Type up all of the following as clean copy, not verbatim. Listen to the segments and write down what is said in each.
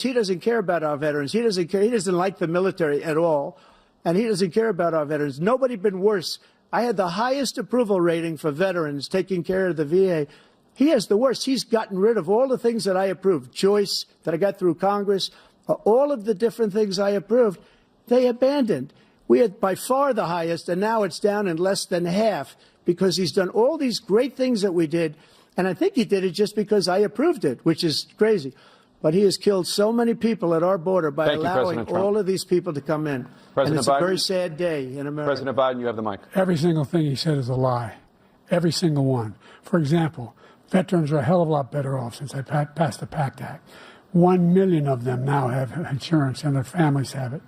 He doesn't care about our veterans. He doesn't care. He doesn't like the military at all, and he doesn't care about our veterans. Nobody been worse. I had the highest approval rating for veterans taking care of the VA. He has the worst. He's gotten rid of all the things that I approved, choice that I got through Congress, all of the different things I approved, they abandoned. We had by far the highest, and now it's down in less than half because he's done all these great things that we did, and I think he did it just because I approved it, which is crazy. But he has killed so many people at our border by allowing all of these people to come in. And it's a very sad day in America. President Biden, you have the mic. Every single thing he said is a lie. Every single one. For example, veterans are a hell of a lot better off since I passed the PACT Act. 1 million of them now have insurance, and their families have it.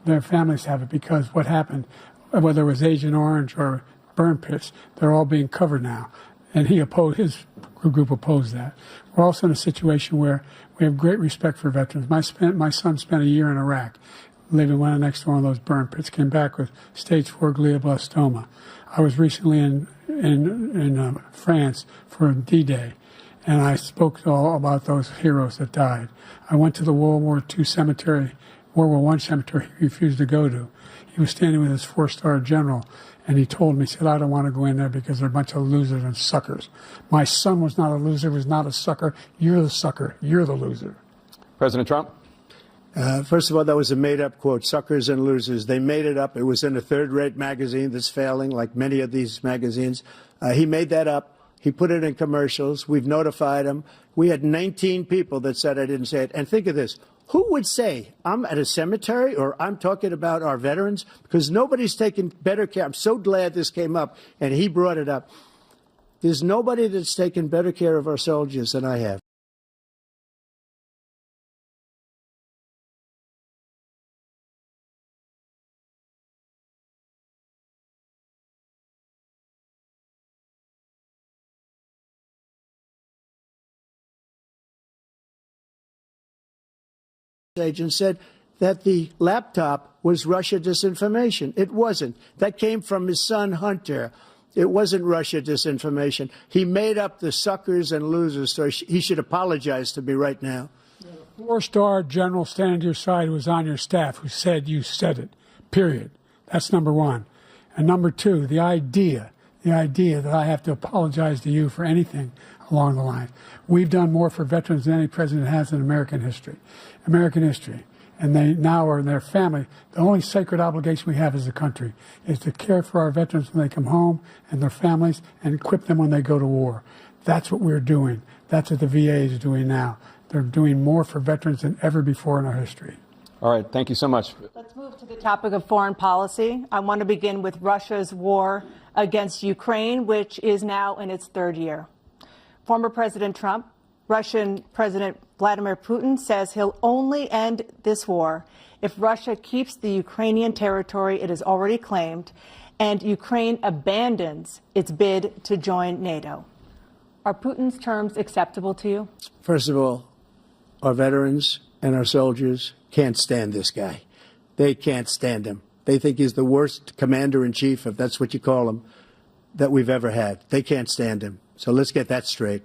Their families have it because what happened, whether it was Agent Orange or burn pits, they're all being covered now. And his group opposed that. We're also in a situation where we have great respect for veterans. My son spent a year in Iraq, living right next to one of those burn pits, came back with stage 4 glioblastoma. I was recently in France for D-Day, and I spoke all about those heroes that died. I went to the World War I cemetery he refused to go to. He was standing with his 4-star general, and he told me, he said, I don't want to go in there because they're a bunch of losers and suckers. My son was not a loser, was not a sucker. You're the sucker. You're the loser. President Trump? First of all, that was a made-up quote, suckers and losers. They made it up. It was in a third-rate magazine that's failing, like many of these magazines. He made that up. He put it in commercials. We've notified him. We had 19 people that said I didn't say it. And think of this. Who would say I'm at a cemetery or I'm talking about our veterans? Because nobody's taken better care. I'm so glad this came up and he brought it up. There's nobody that's taken better care of our soldiers than I have. Agent said that the laptop was Russia disinformation. It wasn't. That came from his son, Hunter. It wasn't Russia disinformation. He made up the suckers and losers, so he should apologize to me right now. The 4-star general standing to your side who was on your staff who said you said it, period. That's number one. And number two, the idea that I have to apologize to you for anything along the line. We've done more for veterans than any president has in American history. And they now are in their family. The only sacred obligation we have as a country is to care for our veterans when they come home and their families and equip them when they go to war. That's what we're doing. That's what the VA is doing now. They're doing more for veterans than ever before in our history. All right. Thank you so much. Let's move to the topic of foreign policy. I want to begin with Russia's war against Ukraine, which is now in its 3rd year. Former President Trump, Russian President Vladimir Putin says he'll only end this war if Russia keeps the Ukrainian territory it has already claimed and Ukraine abandons its bid to join NATO. Are Putin's terms acceptable to you? First of all, our veterans and our soldiers can't stand this guy. They can't stand him. They think he's the worst commander-in-chief, if that's what you call him, that we've ever had. They can't stand him. So let's get that straight.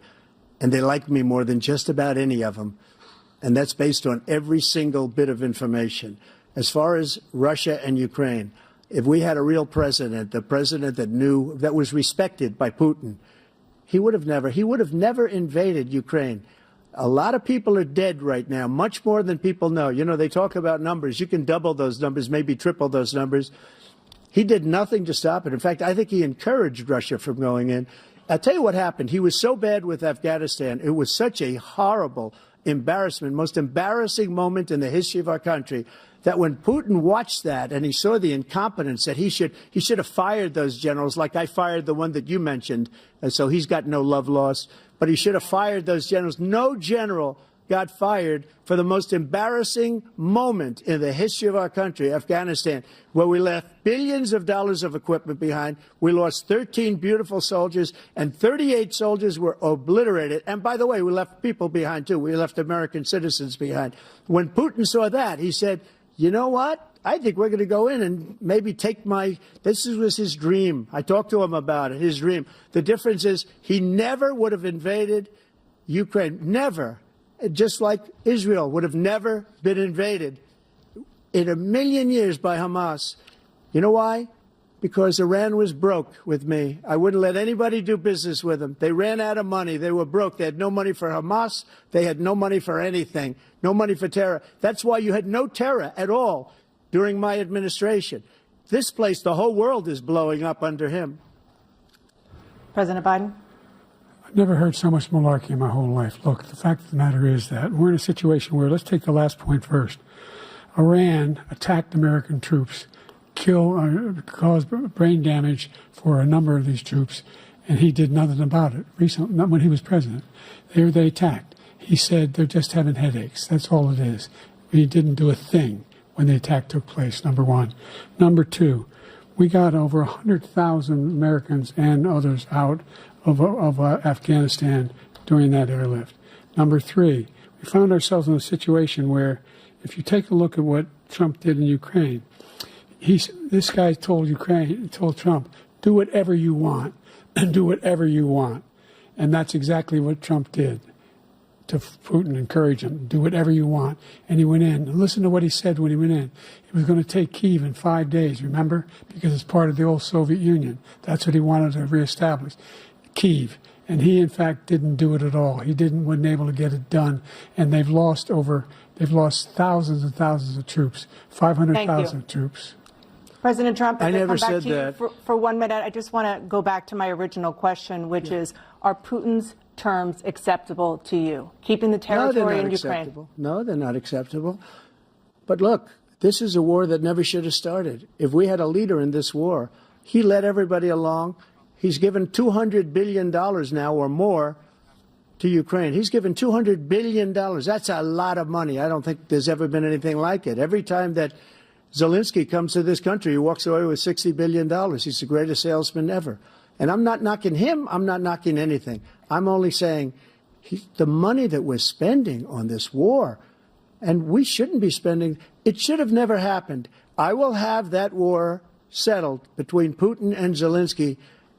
And they like me more than just about any of them. And that's based on every single bit of information. As far as Russia and Ukraine, if we had a real president, the president that knew, that was respected by Putin, he would have never invaded Ukraine. A lot of people are dead right now, much more than people know. You know, they talk about numbers. You can double those numbers, maybe triple those numbers. He did nothing to stop it. In fact, I think he encouraged Russia from going in. I'll tell you what happened. He was so bad with Afghanistan. It was such a horrible embarrassment, most embarrassing moment in the history of our country, that when Putin watched that and he saw the incompetence, that he should have fired those generals, like I fired the one that you mentioned. And so he's got no love lost. But he should have fired those generals. No general got fired for the most embarrassing moment in the history of our country, Afghanistan, where we left billions of dollars of equipment behind. We lost 13 beautiful soldiers, and 38 soldiers were obliterated. And by the way, we left people behind, too. We left American citizens behind. When Putin saw that, he said, you know what? I think we're going to go in and maybe take this was his dream. I talked to him about it, his dream. The difference is he never would have invaded Ukraine. Never. just like Israel would have never been invaded in a million years by Hamas. You know why? Because Iran was broke with me. I wouldn't let anybody do business with them. They ran out of money. They were broke. They had no money for Hamas. They had no money for anything. No money for terror. That's why you had no terror at all during my administration. This place, the whole world is blowing up under him. President Biden? I've never heard so much malarkey in my whole life. Look, the fact of the matter is that we're in a situation where, let's take the last point first. Iran attacked American troops, caused brain damage for a number of these troops, and he did nothing about it. Recently, not when he was president. They attacked. He said they're just having headaches. That's all it is. He didn't do a thing when the attack took place, number one. Number two, we got over 100,000 Americans and others out of Afghanistan during that airlift. Number three, we found ourselves in a situation where, if you take a look at what Trump did in Ukraine, this guy told Trump, do whatever you want, and do whatever you want. And that's exactly what Trump did to Putin, encourage him, do whatever you want. And he went in. And listen to what he said when he went in. He was going to take Kyiv in 5 days, remember? Because it's part of the old Soviet Union. That's what he wanted to reestablish, Kyiv. And he, in fact, didn't do it at all. He wasn't able to get it done. And they've lost thousands and thousands of troops, 500,000 troops. President Trump, I never come back said to you that. for 1 minute. I just want to go back to my original question, which is, are Putin's terms acceptable to you? Keeping the territory in Ukraine? Acceptable. No, they're not acceptable. But look, this is a war that never should have started. If we had a leader in this war, he led everybody along. He's given $200 billion now or more to Ukraine. He's given $200 billion. That's a lot of money. I don't think there's ever been anything like it. Every time that Zelensky comes to this country, he walks away with $60 billion. He's the greatest salesman ever. And I'm not knocking him. I'm not knocking anything. I'm only saying the money that we're spending on this war, and we shouldn't be spending, it should have never happened. I will have that war settled between Putin and Zelensky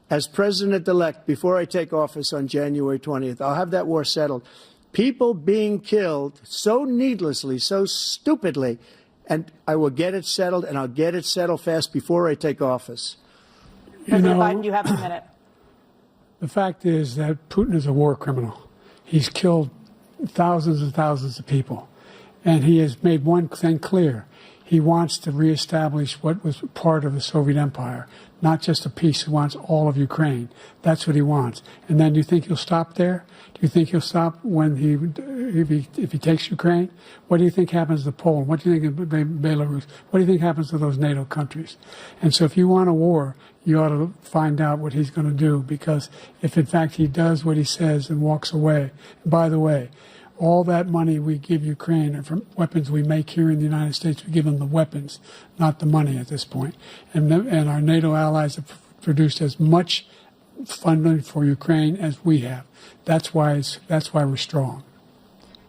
as president-elect before I take office on January 20th. I'll have that war settled. People being killed so needlessly, so stupidly, and I will get it settled, and I'll get it settled fast before I take office. President Biden, you have a minute. The fact is that Putin is a war criminal. He's killed thousands and thousands of people. And he has made one thing clear. He wants to reestablish what was part of the Soviet Empire, not just a piece. He wants all of Ukraine. That's what he wants. And then do you think he'll stop there? Do you think he'll stop when if he takes Ukraine? What do you think happens to Poland? What do you think of Belarus? What do you think happens to those NATO countries? And so if you want a war, you ought to find out what he's going to do, because if in fact he does what he says and walks away, and by the way, all that money we give Ukraine are from weapons we make here in the United States. We give them the weapons, not the money at this point. And our NATO allies have produced as much funding for Ukraine as we have. That's why we're strong.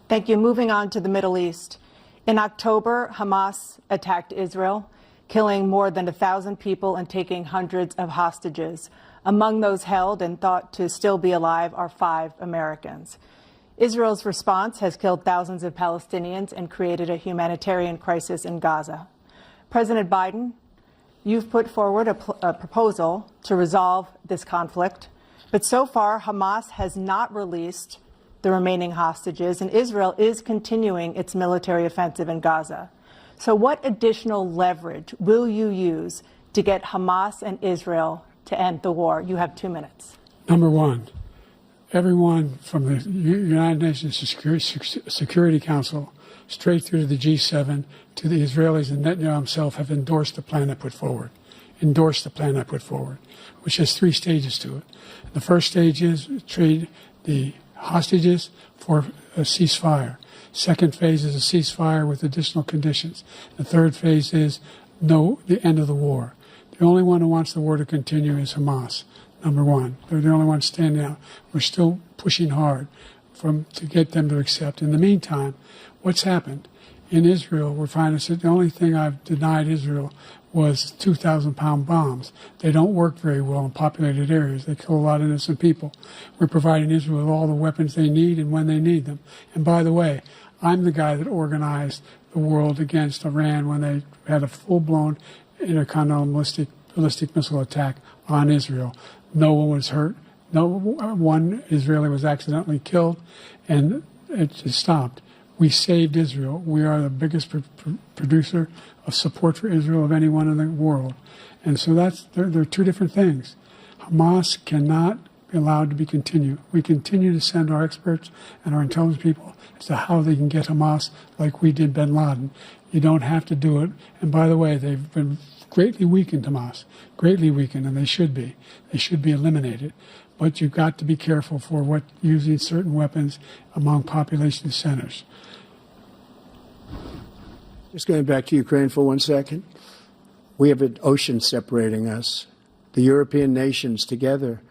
Thank you. Moving on to the Middle East. In October, Hamas attacked Israel, killing more than 1,000 people and taking hundreds of hostages. Among those held and thought to still be alive are 5 Americans. Israel's response has killed thousands of Palestinians and created a humanitarian crisis in Gaza. President Biden, you've put forward a proposal to resolve this conflict, but so far Hamas has not released the remaining hostages, and Israel is continuing its military offensive in Gaza. So what additional leverage will you use to get Hamas and Israel to end the war? You have 2 minutes. Number one, everyone from the United Nations Security Council straight through to the G7 to the Israelis and Netanyahu himself have endorsed the plan I put forward, which has 3 stages to it. The first stage is trade the hostages for a ceasefire. Second phase is a ceasefire with additional conditions. The third phase is the end of the war. The only one who wants the war to continue is Hamas. Number one, they're the only ones standing out. We're still pushing hard to get them to accept. In the meantime, what's happened In Israel, we're finding that the only thing I've denied Israel was 2,000-pound bombs. They don't work very well in populated areas. They kill a lot of innocent people. We're providing Israel with all the weapons they need and when they need them. And by the way, I'm the guy that organized the world against Iran when they had a full-blown intercontinental ballistic missile attack on Israel. No one was hurt. No one Israeli was accidentally killed, and it just stopped. We saved Israel. We are the biggest producer of support for Israel of anyone in the world. And so there are two different things. Hamas cannot be allowed to be continued. We continue to send our experts and our intelligence people as to how they can get Hamas like we did bin Laden. You don't have to do it. And by the way, they've been greatly weakened, Hamas, greatly weakened, and they should be. They should be eliminated. But you've got to be careful for using certain weapons among population centers. Just going back to Ukraine for 1 second. We have an ocean separating us. The European nations together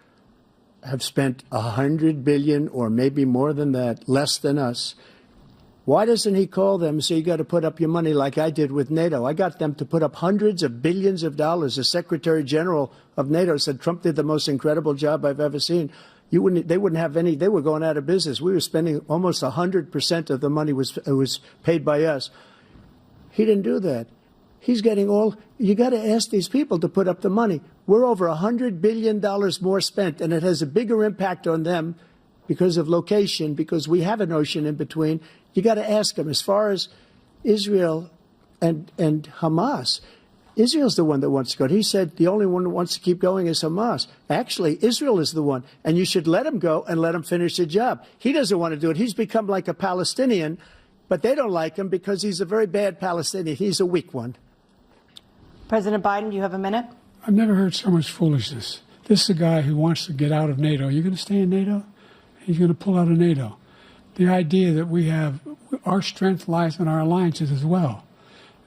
have spent $100 billion, or maybe more than that, less than us. Why doesn't he call them and say, you got to put up your money like I did with NATO? I got them to put up hundreds of billions of dollars. The Secretary General of NATO said Trump did the most incredible job I've ever seen. They wouldn't have any. They were going out of business. We were spending almost 100% of the money was paid by us. He didn't do that. He's getting all. You got to ask these people to put up the money. We're over $100 billion more spent, and it has a bigger impact on them because of location, because we have an ocean in between. You got to ask them. As far as Israel and Hamas, Israel's the one that wants to go. He said the only one that wants to keep going is Hamas. Actually, Israel is the one, and you should let him go and let him finish the job. He doesn't want to do it. He's become like a Palestinian, but they don't like him because he's a very bad Palestinian. He's a weak one. President Biden, you have a minute. I've never heard so much foolishness. This is a guy who wants to get out of NATO. You're going to stay in NATO? He's going to pull out of NATO. The idea that we have, our strength lies in our alliances as well.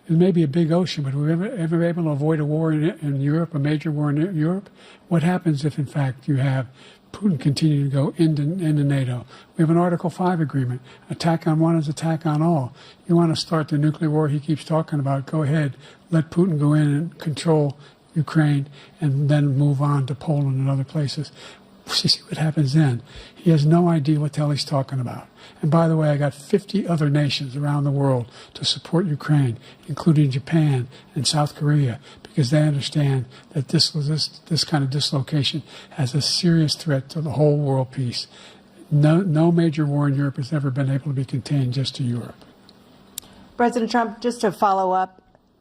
It may be a big ocean, but we're ever able to avoid a war in Europe, a major war in Europe? What happens if, in fact, you have Putin continue to go into NATO? We have an Article 5 agreement. Attack on one is attack on all. You want to start the nuclear war he keeps talking about, go ahead. Let Putin go in and control Ukraine and then move on to Poland and other places. You see what happens then. He has no idea what the hell he's talking about. And by the way, I got 50 other nations around the world to support Ukraine, including Japan and South Korea, because they understand that this kind of dislocation has a serious threat to the whole world peace. No major war in Europe has ever been able to be contained just to Europe. President Trump, just to follow up,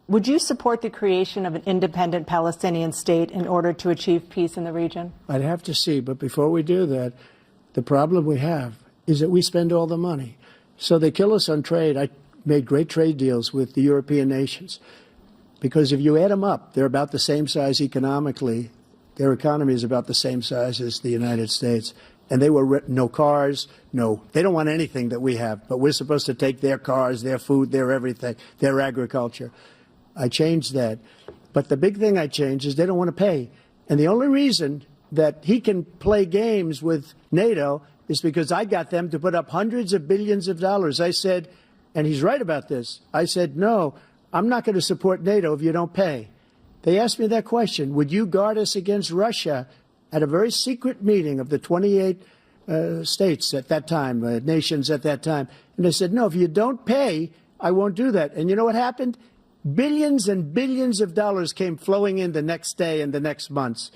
would you support the creation of an independent Palestinian state in order to achieve peace in the region? I'd have to see, but before we do that, the problem we have is that we spend all the money. So they kill us on trade. I made great trade deals with the European nations because if you add them up, they're about the same size economically. Their economy is about the same size as the United States. And they were no cars, they don't want anything that we have, but we're supposed to take their cars, their food, their everything, their agriculture. I changed that. But the big thing I changed is they don't want to pay. And the only reason that he can play games with NATO is because I got them to put up hundreds of billions of dollars. I said, and he's right about this, I said, no, I'm not going to support NATO if you don't pay. They asked me that question, would you guard us against Russia, at a very secret meeting of the 28 states at that time, nations at that time. And I said, no, if you don't pay, I won't do that. And you know what happened? Billions and billions of dollars came flowing in the next day and the next months.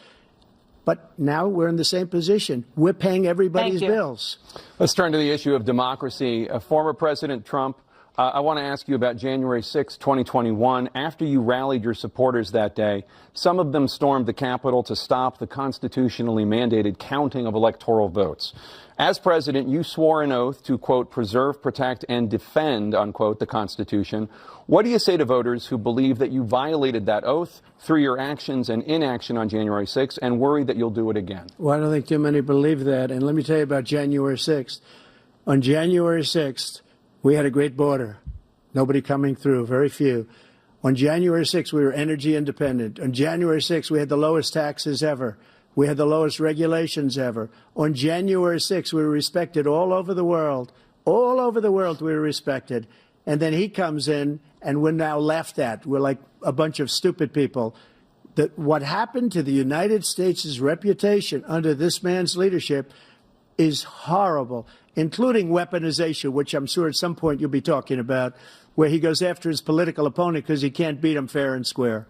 But now we're in the same position. We're paying everybody's bills. Let's turn to the issue of democracy. Former President Trump, I want to ask you about January 6, 2021. After you rallied your supporters that day, some of them stormed the Capitol to stop the constitutionally mandated counting of electoral votes. As president, you swore an oath to, quote, preserve, protect, and defend, unquote, the Constitution. What do you say to voters who believe that you violated that oath through your actions and inaction on January 6th and worry that you'll do it again? Well, I don't think too many believe that. And let me tell you about January 6th. On January 6th, we had a great border. Nobody coming through, very few. On January 6th, we were energy independent. On January 6th, we had the lowest taxes ever. We had the lowest regulations ever. On January 6th, we were respected all over the world. All over the world, we were respected. And then he comes in, and we're now laughed at. We're like a bunch of stupid people. That what happened to the United States' reputation under this man's leadership is horrible, including weaponization, which I'm sure at some point you'll be talking about, where he goes after his political opponent because he can't beat him fair and square.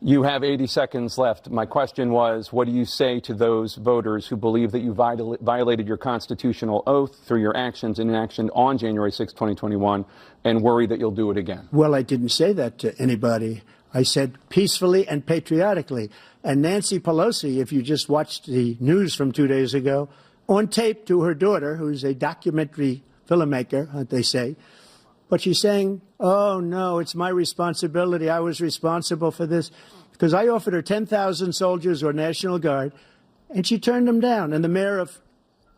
You have 80 seconds left. My question was, what do you say to those voters who believe that you violated your constitutional oath through your actions and inaction on January 6, 2021, and worry that you'll do it again? Well, I didn't say that to anybody. I said peacefully and patriotically. And Nancy Pelosi, if you just watched the news from 2 days ago, on tape to her daughter, who's a documentary filmmaker, they say, but she's saying, oh, no, it's my responsibility. I was responsible for this. Because I offered her 10,000 soldiers or National Guard, and she turned them down. And the mayor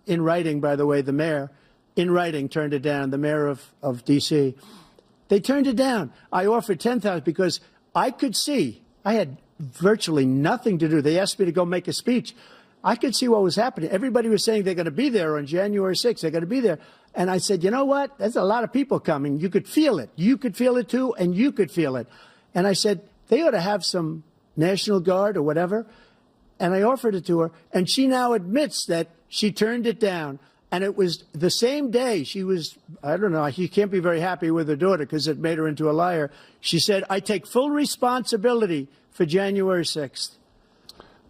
in writing, by the way, the mayor, in writing, turned it down, the mayor of D.C. They turned it down. I offered 10,000 because I could see, I had virtually nothing to do. They asked me to go make a speech. I could see what was happening. Everybody was saying they're going to be there on January 6th. They're going to be there. And I said, you know what? There's a lot of people coming. You could feel it. You could feel it, too, and you could feel it. And I said, they ought to have some National Guard or whatever. And I offered it to her. And she now admits that she turned it down. And it was the same day she was, I don't know, she can't be very happy with her daughter because it made her into a liar. She said, I take full responsibility for January 6th.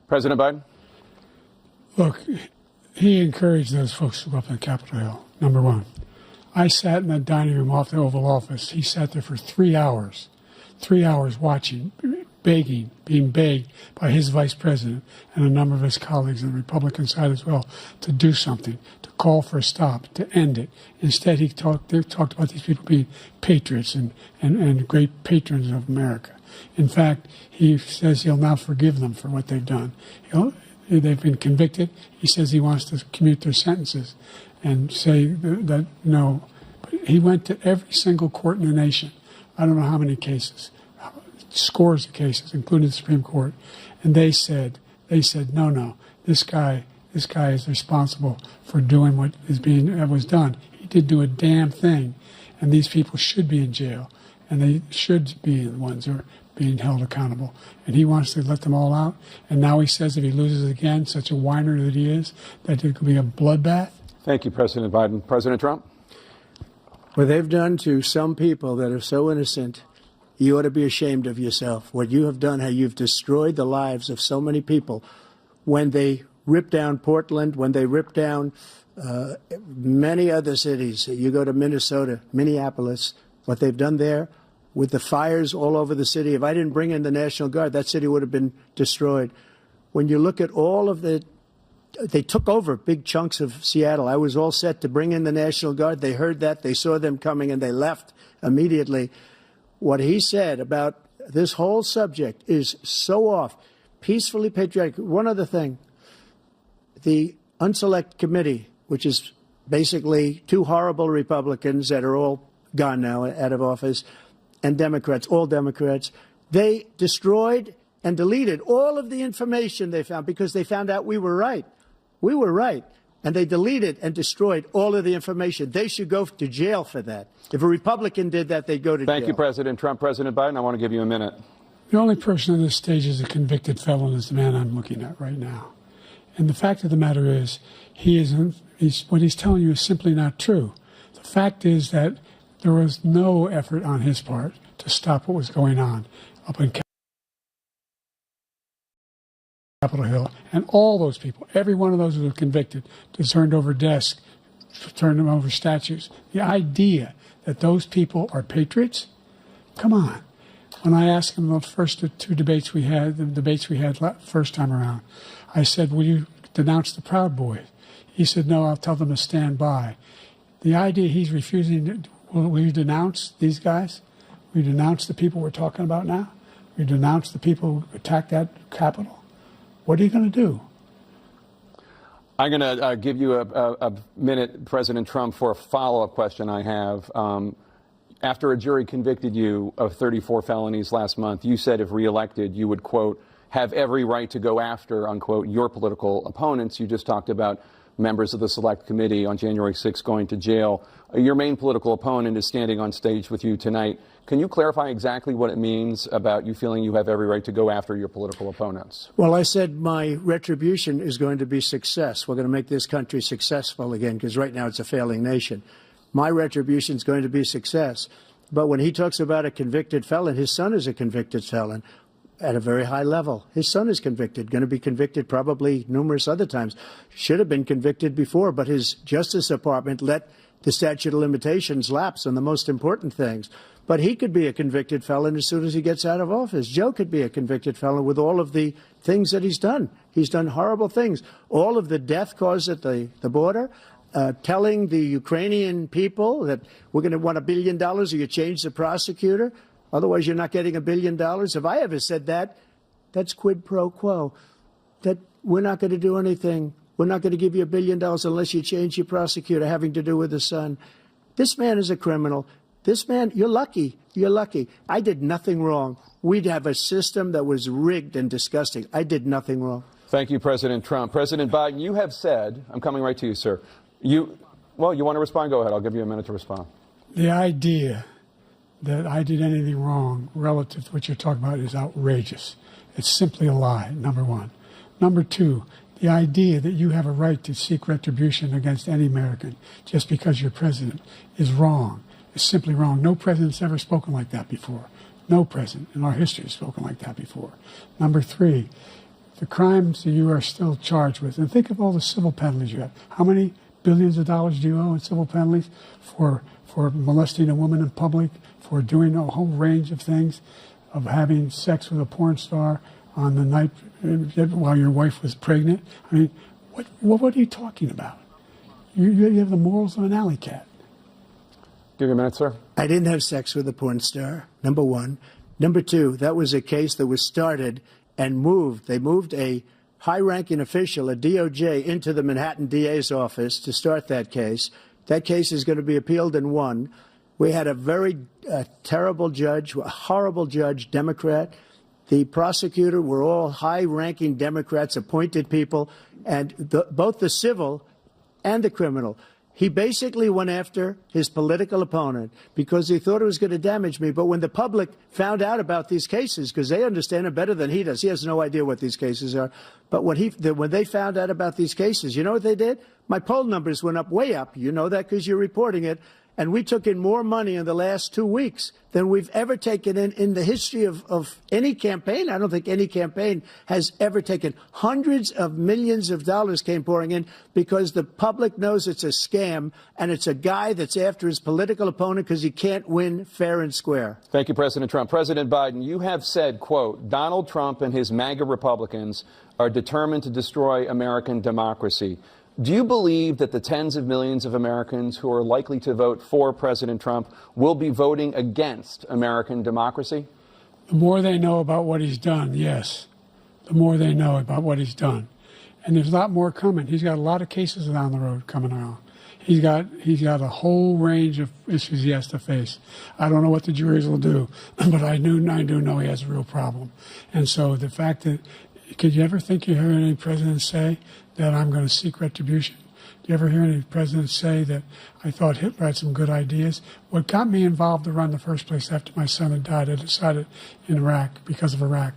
President Biden? Look, he encouraged those folks to go up on Capitol Hill, number one. I sat in that dining room off the Oval Office. He sat there for 3 hours watching, begging, being begged by his vice president and a number of his colleagues on the Republican side as well to do something, to call for a stop, to end it. Instead, they talked about these people being patriots and great patrons of America. In fact, he says he'll now forgive them for what they've done. They've been convicted. He says he wants to commute their sentences and say that no. But he went to every single court in the nation. I don't know how many cases, scores of cases, including the Supreme Court, and they said, no, this guy is responsible for doing what was done. He did do a damn thing, and these people should be in jail, and they should be the ones who are being held accountable. And he wants to let them all out. And now he says if he loses again, such a whiner that he is, that it could be a bloodbath. Thank you, President Biden. President Trump? What they've done to some people that are so innocent, you ought to be ashamed of yourself. What you have done, how you've destroyed the lives of so many people. When they ripped down Portland, when they ripped down many other cities, you go to Minnesota, Minneapolis, what they've done there, with the fires all over the city. If I didn't bring in the National Guard, that city would have been destroyed. When you look at all of they took over big chunks of Seattle. I was all set to bring in the National Guard. They heard that. They saw them coming, and they left immediately. What he said about this whole subject is so off. Peacefully patriotic. One other thing. The Unselect Committee, which is basically two horrible Republicans that are all gone now, out of office, and Democrats, all Democrats, they destroyed and deleted all of the information they found because they found out we were right. We were right. And they deleted and destroyed all of the information. They should go to jail for that. If a Republican did that, they'd go to jail. Thank you, President Trump. President Biden, I want to give you a minute. The only person on this stage is a convicted felon is the man I'm looking at right now. And the fact of the matter is, what he's telling you is simply not true. The fact is that there was no effort on his part to stop what was going on up in Capitol Hill. And all those people, every one of those who were convicted, turned over desks, turned them over statues. The idea that those people are patriots? Come on. When I asked him about the first two debates we had, first time around, I said, will you denounce the Proud Boys? He said, no, I'll tell them to stand by. The idea he's refusing, will you denounce these guys? Will you denounce the people we're talking about now? Will you denounce the people who attacked that Capitol? What are you going to do? I'm going to give you a minute, President Trump, for a follow-up question I have. After a jury convicted you of 34 felonies last month, you said if reelected, you would, quote, have every right to go after, unquote, your political opponents. You just talked about members of the Select Committee on January 6th going to jail. Your main political opponent is standing on stage with you tonight. Can you clarify exactly what it means about you feeling you have every right to go after your political opponents? Well, I said my retribution is going to be success. We're going to make this country successful again, because right now it's a failing nation. My retribution is going to be success. But when he talks about a convicted felon, his son is a convicted felon at a very high level. His son is convicted, going to be convicted probably numerous other times. Should have been convicted before, but his Justice Department let the statute of limitations lapse on the most important things. But he could be a convicted felon as soon as he gets out of office. Joe could be a convicted felon with all of the things that he's done. He's done horrible things. All of the death caused at the border, telling the Ukrainian people that we're going to want $1 billion or you change the prosecutor. Otherwise, you're not getting $1 billion. If I ever said that, that's quid pro quo. That we're not going to do anything. We're not going to give you $1 billion unless you change your prosecutor, having to do with the son. This man is a criminal. This man, you're lucky. You're lucky. I did nothing wrong. We'd have a system that was rigged and disgusting. I did nothing wrong. Thank you, President Trump. President Biden, you have said, I'm coming right to you, sir. Well, you want to respond? Go ahead. I'll give you a minute to respond. The idea that I did anything wrong relative to what you're talking about is outrageous. It's simply a lie, number one. Number two, the idea that you have a right to seek retribution against any American just because you're president is wrong. It's simply wrong. No president's ever spoken like that before. No president in our history has spoken like that before. Number three, the crimes that you are still charged with, and think of all the civil penalties you have. How many billions of dollars do you owe in civil penalties for molesting a woman in public, for doing a whole range of things, of having sex with a porn star on the night while your wife was pregnant? I mean, what are you talking about? You have the morals of an alley cat. Give you a minute, sir. I didn't have sex with a porn star, number one. Number two, that was a case that was started and moved. They moved a high-ranking official, a DOJ, into the Manhattan DA's office to start that case. That case is going to be appealed and won. We had a very terrible judge, a horrible judge, Democrat. The prosecutor were all high-ranking Democrats, appointed people, and both the civil and the criminal. He basically went after his political opponent because he thought it was going to damage me. But when the public found out about these cases, because they understand it better than he does, he has no idea what these cases are. But when they found out about these cases, you know what they did? My poll numbers went up, way up. You know that because you're reporting it. And we took in more money in the last 2 weeks than we've ever taken in the history of any campaign. I don't think any campaign has ever taken. Hundreds of millions of dollars came pouring in because the public knows it's a scam, and it's a guy that's after his political opponent because he can't win fair and square. Thank you, President Trump. President Biden, you have said, quote, Donald Trump and his MAGA Republicans are determined to destroy American democracy. Do you believe that the tens of millions of Americans who are likely to vote for President Trump will be voting against American democracy? The more they know about what he's done, yes. The more they know about what he's done. And there's a lot more coming. He's got a lot of cases down the road coming around. He's got a whole range of issues he has to face. I don't know what the juries will do, but I do know he has a real problem. And so the fact that, could you ever think you heard any president say that I'm going to seek retribution? Do you ever hear any president say that I thought Hitler had some good ideas? What got me involved to run in the first place after my son had died, I decided in Iraq, because of Iraq,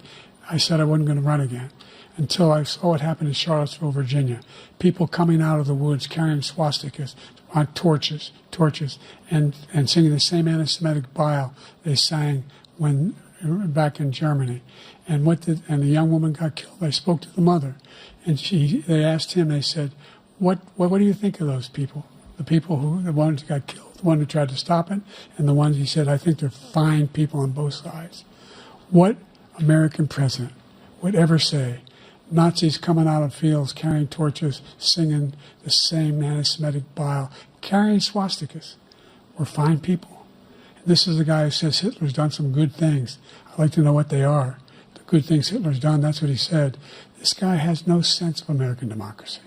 I said I wasn't going to run again until I saw what happened in Charlottesville, Virginia. People coming out of the woods carrying swastikas on torches, and singing the same anti-Semitic bile they sang when back in Germany. And the young woman got killed. I spoke to the mother, and they asked him. They said, "What do you think of those people? The ones who got killed, the one who tried to stop it, and the ones," he said, "I think they're fine people on both sides." What American president would ever say Nazis coming out of fields carrying torches, singing the same anti-Semitic bile, carrying swastikas were fine people? And this is the guy who says Hitler's done some good things. I'd like to know what they are. Good things Hitler's done, that's what he said. This guy has no sense of American democracy.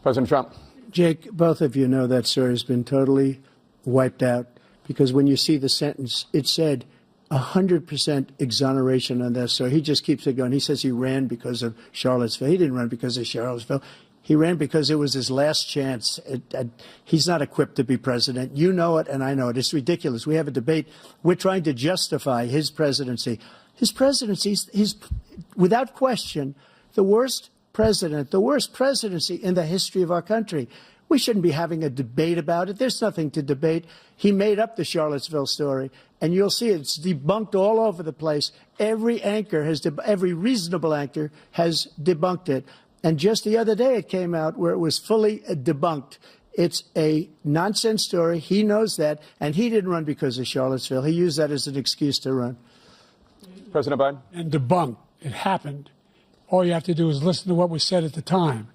President Trump. Jake, both of you know that sir has been totally wiped out, because when you see the sentence, it said 100% exoneration on that sir. He just keeps it going. He says he ran because of Charlottesville. He didn't run because of Charlottesville. He ran because it was his last chance. He's not equipped to be president. You know it, and I know it. It's ridiculous. We have a debate. We're trying to justify his presidency. His presidency, he's without question, the worst president, the worst presidency in the history of our country. We shouldn't be having a debate about it. There's nothing to debate. He made up the Charlottesville story, and you'll see it's debunked all over the place. Every reasonable anchor has debunked it. And just the other day it came out where it was fully debunked. It's a nonsense story. He knows that, and he didn't run because of Charlottesville. He used that as an excuse to run. President Biden? And debunked. It happened. All you have to do is listen to what was said at the time.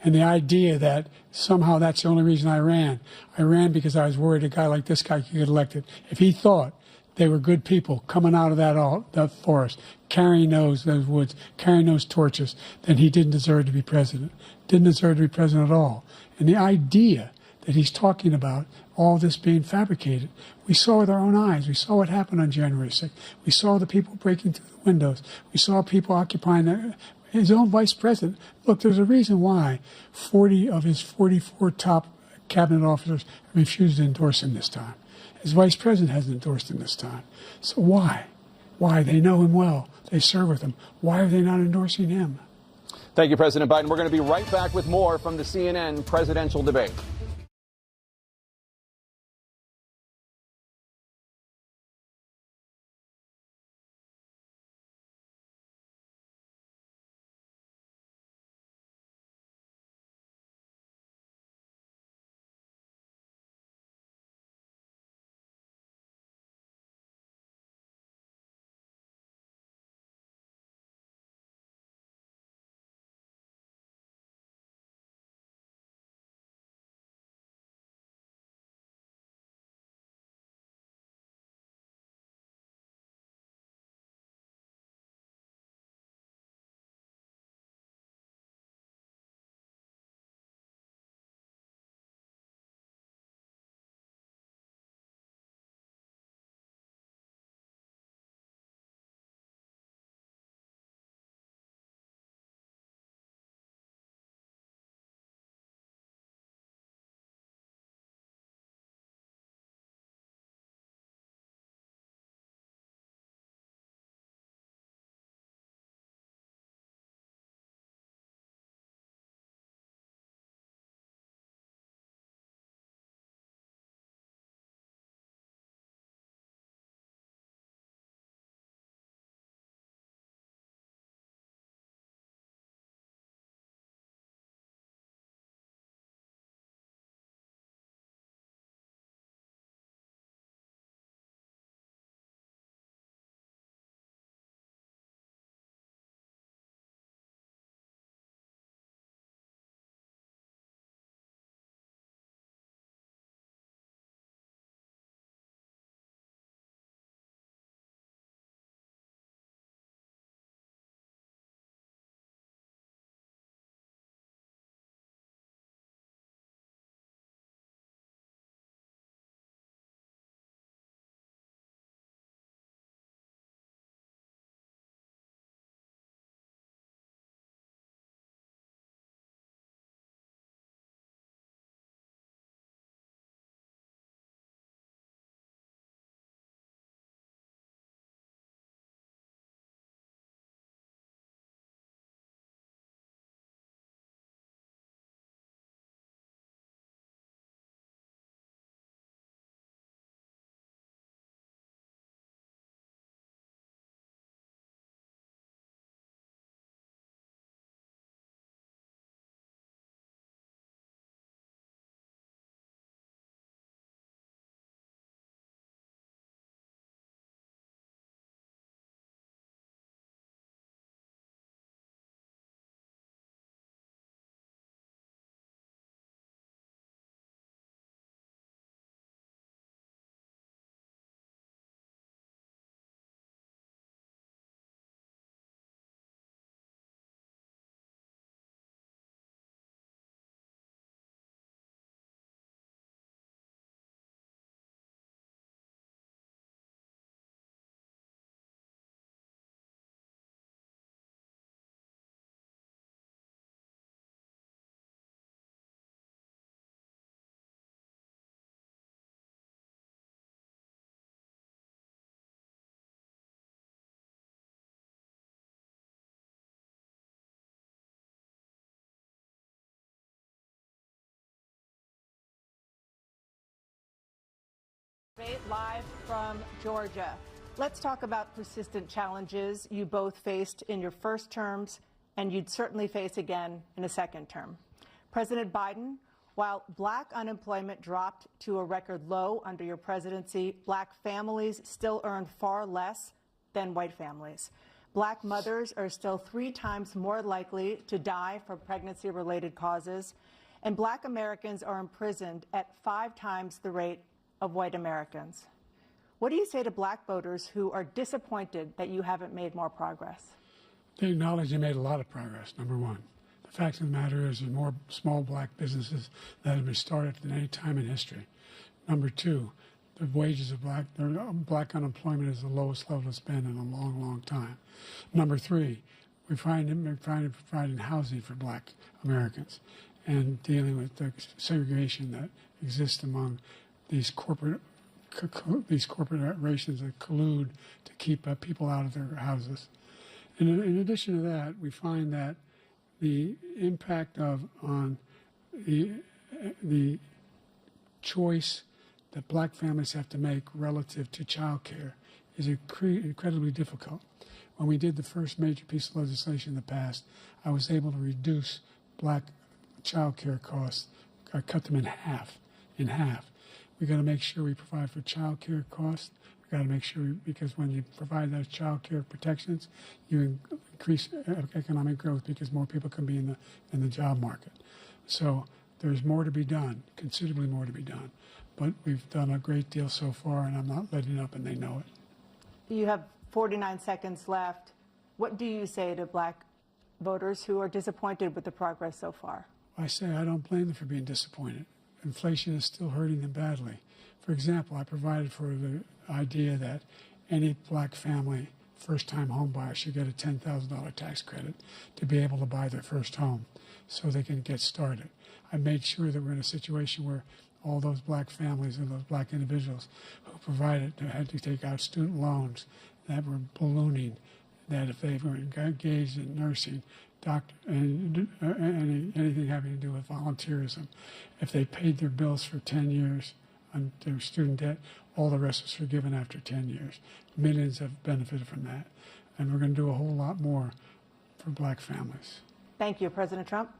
And the idea that somehow that's the only reason I ran because I was worried a guy like this guy could get elected. If he thought they were good people coming out of that forest, carrying those woods, carrying those torches, then he didn't deserve to be president. Didn't deserve to be president at all. And the idea that he's talking about all this being fabricated, we saw with our own eyes. We saw what happened on January 6th. We saw the people breaking through the windows. We saw people occupying his own vice president. Look, there's a reason why 40 of his 44 top cabinet officers refused to endorse him this time. His vice president hasn't endorsed him this time. So why? Why? They know him well. They serve with him. Why are they not endorsing him? Thank you, President Biden. We're going to be right back with more from the CNN presidential debate. today, live from Georgia. Let's talk about persistent challenges you both faced in your first terms and you'd certainly face again in a second term. President Biden, while black unemployment dropped to a record low under your presidency, black families still earn far less than white families. Black mothers are still 3 times more likely to die from pregnancy-related causes, and black Americans are imprisoned at 5 times the rate of white Americans. What do you say to black voters who are disappointed that you haven't made more progress? They acknowledge they made a lot of progress, number one. The fact of the matter is there are more small black businesses that have been started than any time in history. Number two, the wages of black unemployment is the lowest level it's been in a long, long time. Number three, we're providing housing for black Americans and dealing with the segregation that exists among these corporations that collude to keep people out of their houses. And in addition to that, we find that the impact on the choice that black families have to make relative to child care is incredibly difficult. When we did the first major piece of legislation in the past, I was able to reduce black child care costs. I cut them in half. We got to make sure we provide for child care costs. We got to make sure, because when you provide those child care protections, you increase economic growth because more people can be in the job market. So there's more to be done, considerably more to be done. But we've done a great deal so far, and I'm not letting up, and they know it. You have 49 seconds left. What do you say to black voters who are disappointed with the progress so far? I say I don't blame them for being disappointed. Inflation is still hurting them badly. For example, I provided for the idea that any black family, first-time home buyer, should get a $10,000 tax credit to be able to buy their first home so they can get started. I made sure that we're in a situation where all those black families and those black individuals who had to take out student loans that were ballooning, that if they were engaged in nursing, anything having to do with volunteerism, if they paid their bills for 10 years on their student debt, all the rest was forgiven after 10 years. Millions have benefited from that. And we're going to do a whole lot more for black families. Thank you, President Trump.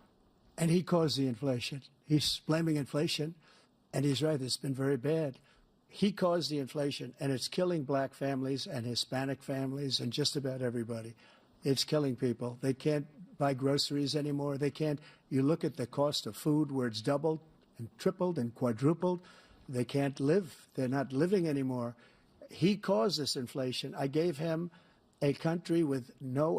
And he caused the inflation. He's blaming inflation, and he's right, it's been very bad. He caused the inflation, and it's killing black families and Hispanic families and just about everybody. It's killing people. They can't buy groceries anymore. They can't. You look at the cost of food where it's doubled and tripled and quadrupled. They can't live. They're not living anymore. He caused this inflation. I gave him a country with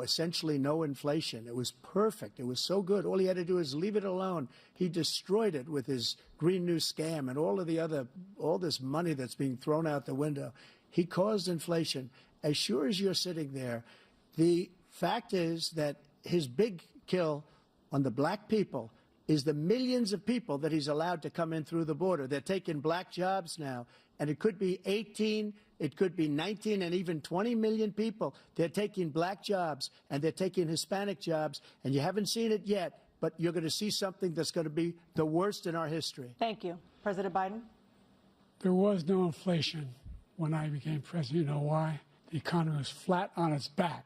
essentially no inflation. It was perfect. It was so good. All he had to do is leave it alone. He destroyed it with his Green New scam and all this money that's being thrown out the window. He caused inflation. As sure as you're sitting there, the fact is that his big kill on the black people is the millions of people that he's allowed to come in through the border. They're taking black jobs now, and it could be 18, it could be 19, and even 20 million people. They're taking black jobs, and they're taking Hispanic jobs, and you haven't seen it yet, but you're going to see something that's going to be the worst in our history. Thank you. President Biden? There was no inflation when I became president. You know why? The economy was flat on its back.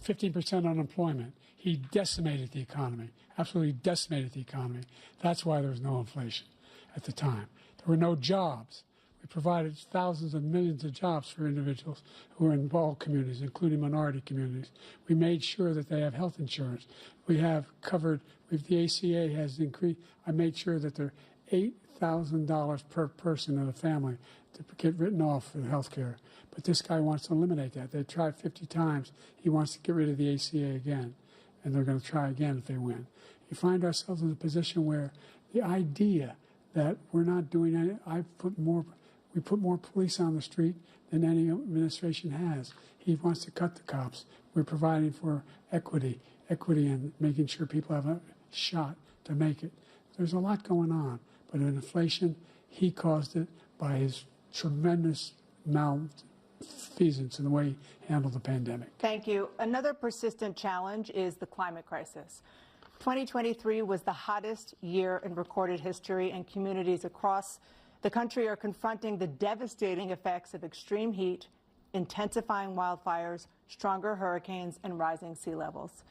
15% unemployment. He decimated the economy, absolutely decimated the economy. That's why there was no inflation at the time. There were no jobs. We provided thousands of millions of jobs for individuals who are in all communities, including minority communities. We made sure that they have health insurance. We have covered, the ACA has increased. I made sure that they're $8,000 per person in a family to get written off for health care. But this guy wants to eliminate that. They tried 50 times. He wants to get rid of the ACA again, and they're going to try again if they win. You find ourselves in a position where the idea that we're not doing any, we put more police on the street than any administration has. He wants to cut the cops. We're providing for equity and making sure people have a shot to make it. There's a lot going on, but in inflation, he caused it by his tremendous malfeasance in the way he handled the pandemic. Thank you. Another persistent challenge is the climate crisis. 2023 was the hottest year in recorded history, and communities across the country are confronting the devastating effects of extreme heat, intensifying wildfires, stronger hurricanes, and rising sea levels.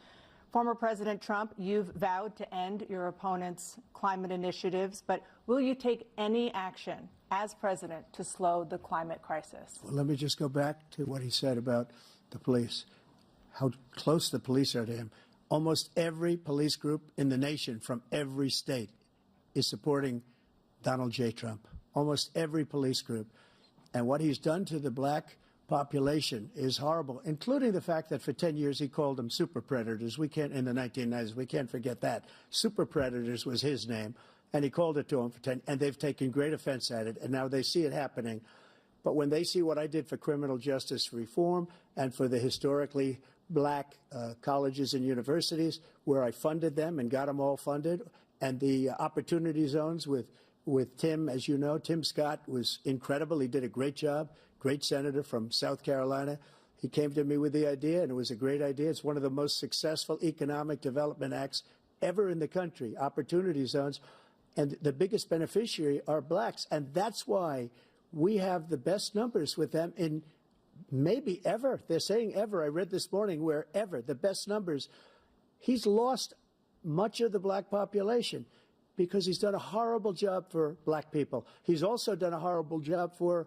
Former President Trump, you've vowed to end your opponent's climate initiatives, but will you take any action as president to slow the climate crisis? Well, let me just go back to what he said about the police, how close the police are to him. Almost every police group in the nation from every state is supporting Donald J. Trump. Almost every police group. And what he's done to the black population is horrible, including the fact that for 10 years he called them super predators. We can't, in the 1990s, we can't forget that. Super predators was his name, and he called it to them for 10, and they've taken great offense at it, and now they see it happening. But when they see what I did for criminal justice reform and for the historically black colleges and universities, where I funded them and got them all funded, and the opportunity zones with Tim, as you know, Tim Scott was incredible. He did a great job, great senator from South Carolina. He came to me with the idea, and it was a great idea. It's one of the most successful economic development acts ever in the country, opportunity zones. And the biggest beneficiary are blacks. And that's why we have the best numbers with them in maybe ever. They're saying ever. I read this morning where ever, the best numbers. He's lost much of the black population because he's done a horrible job for black people. He's also done a horrible job for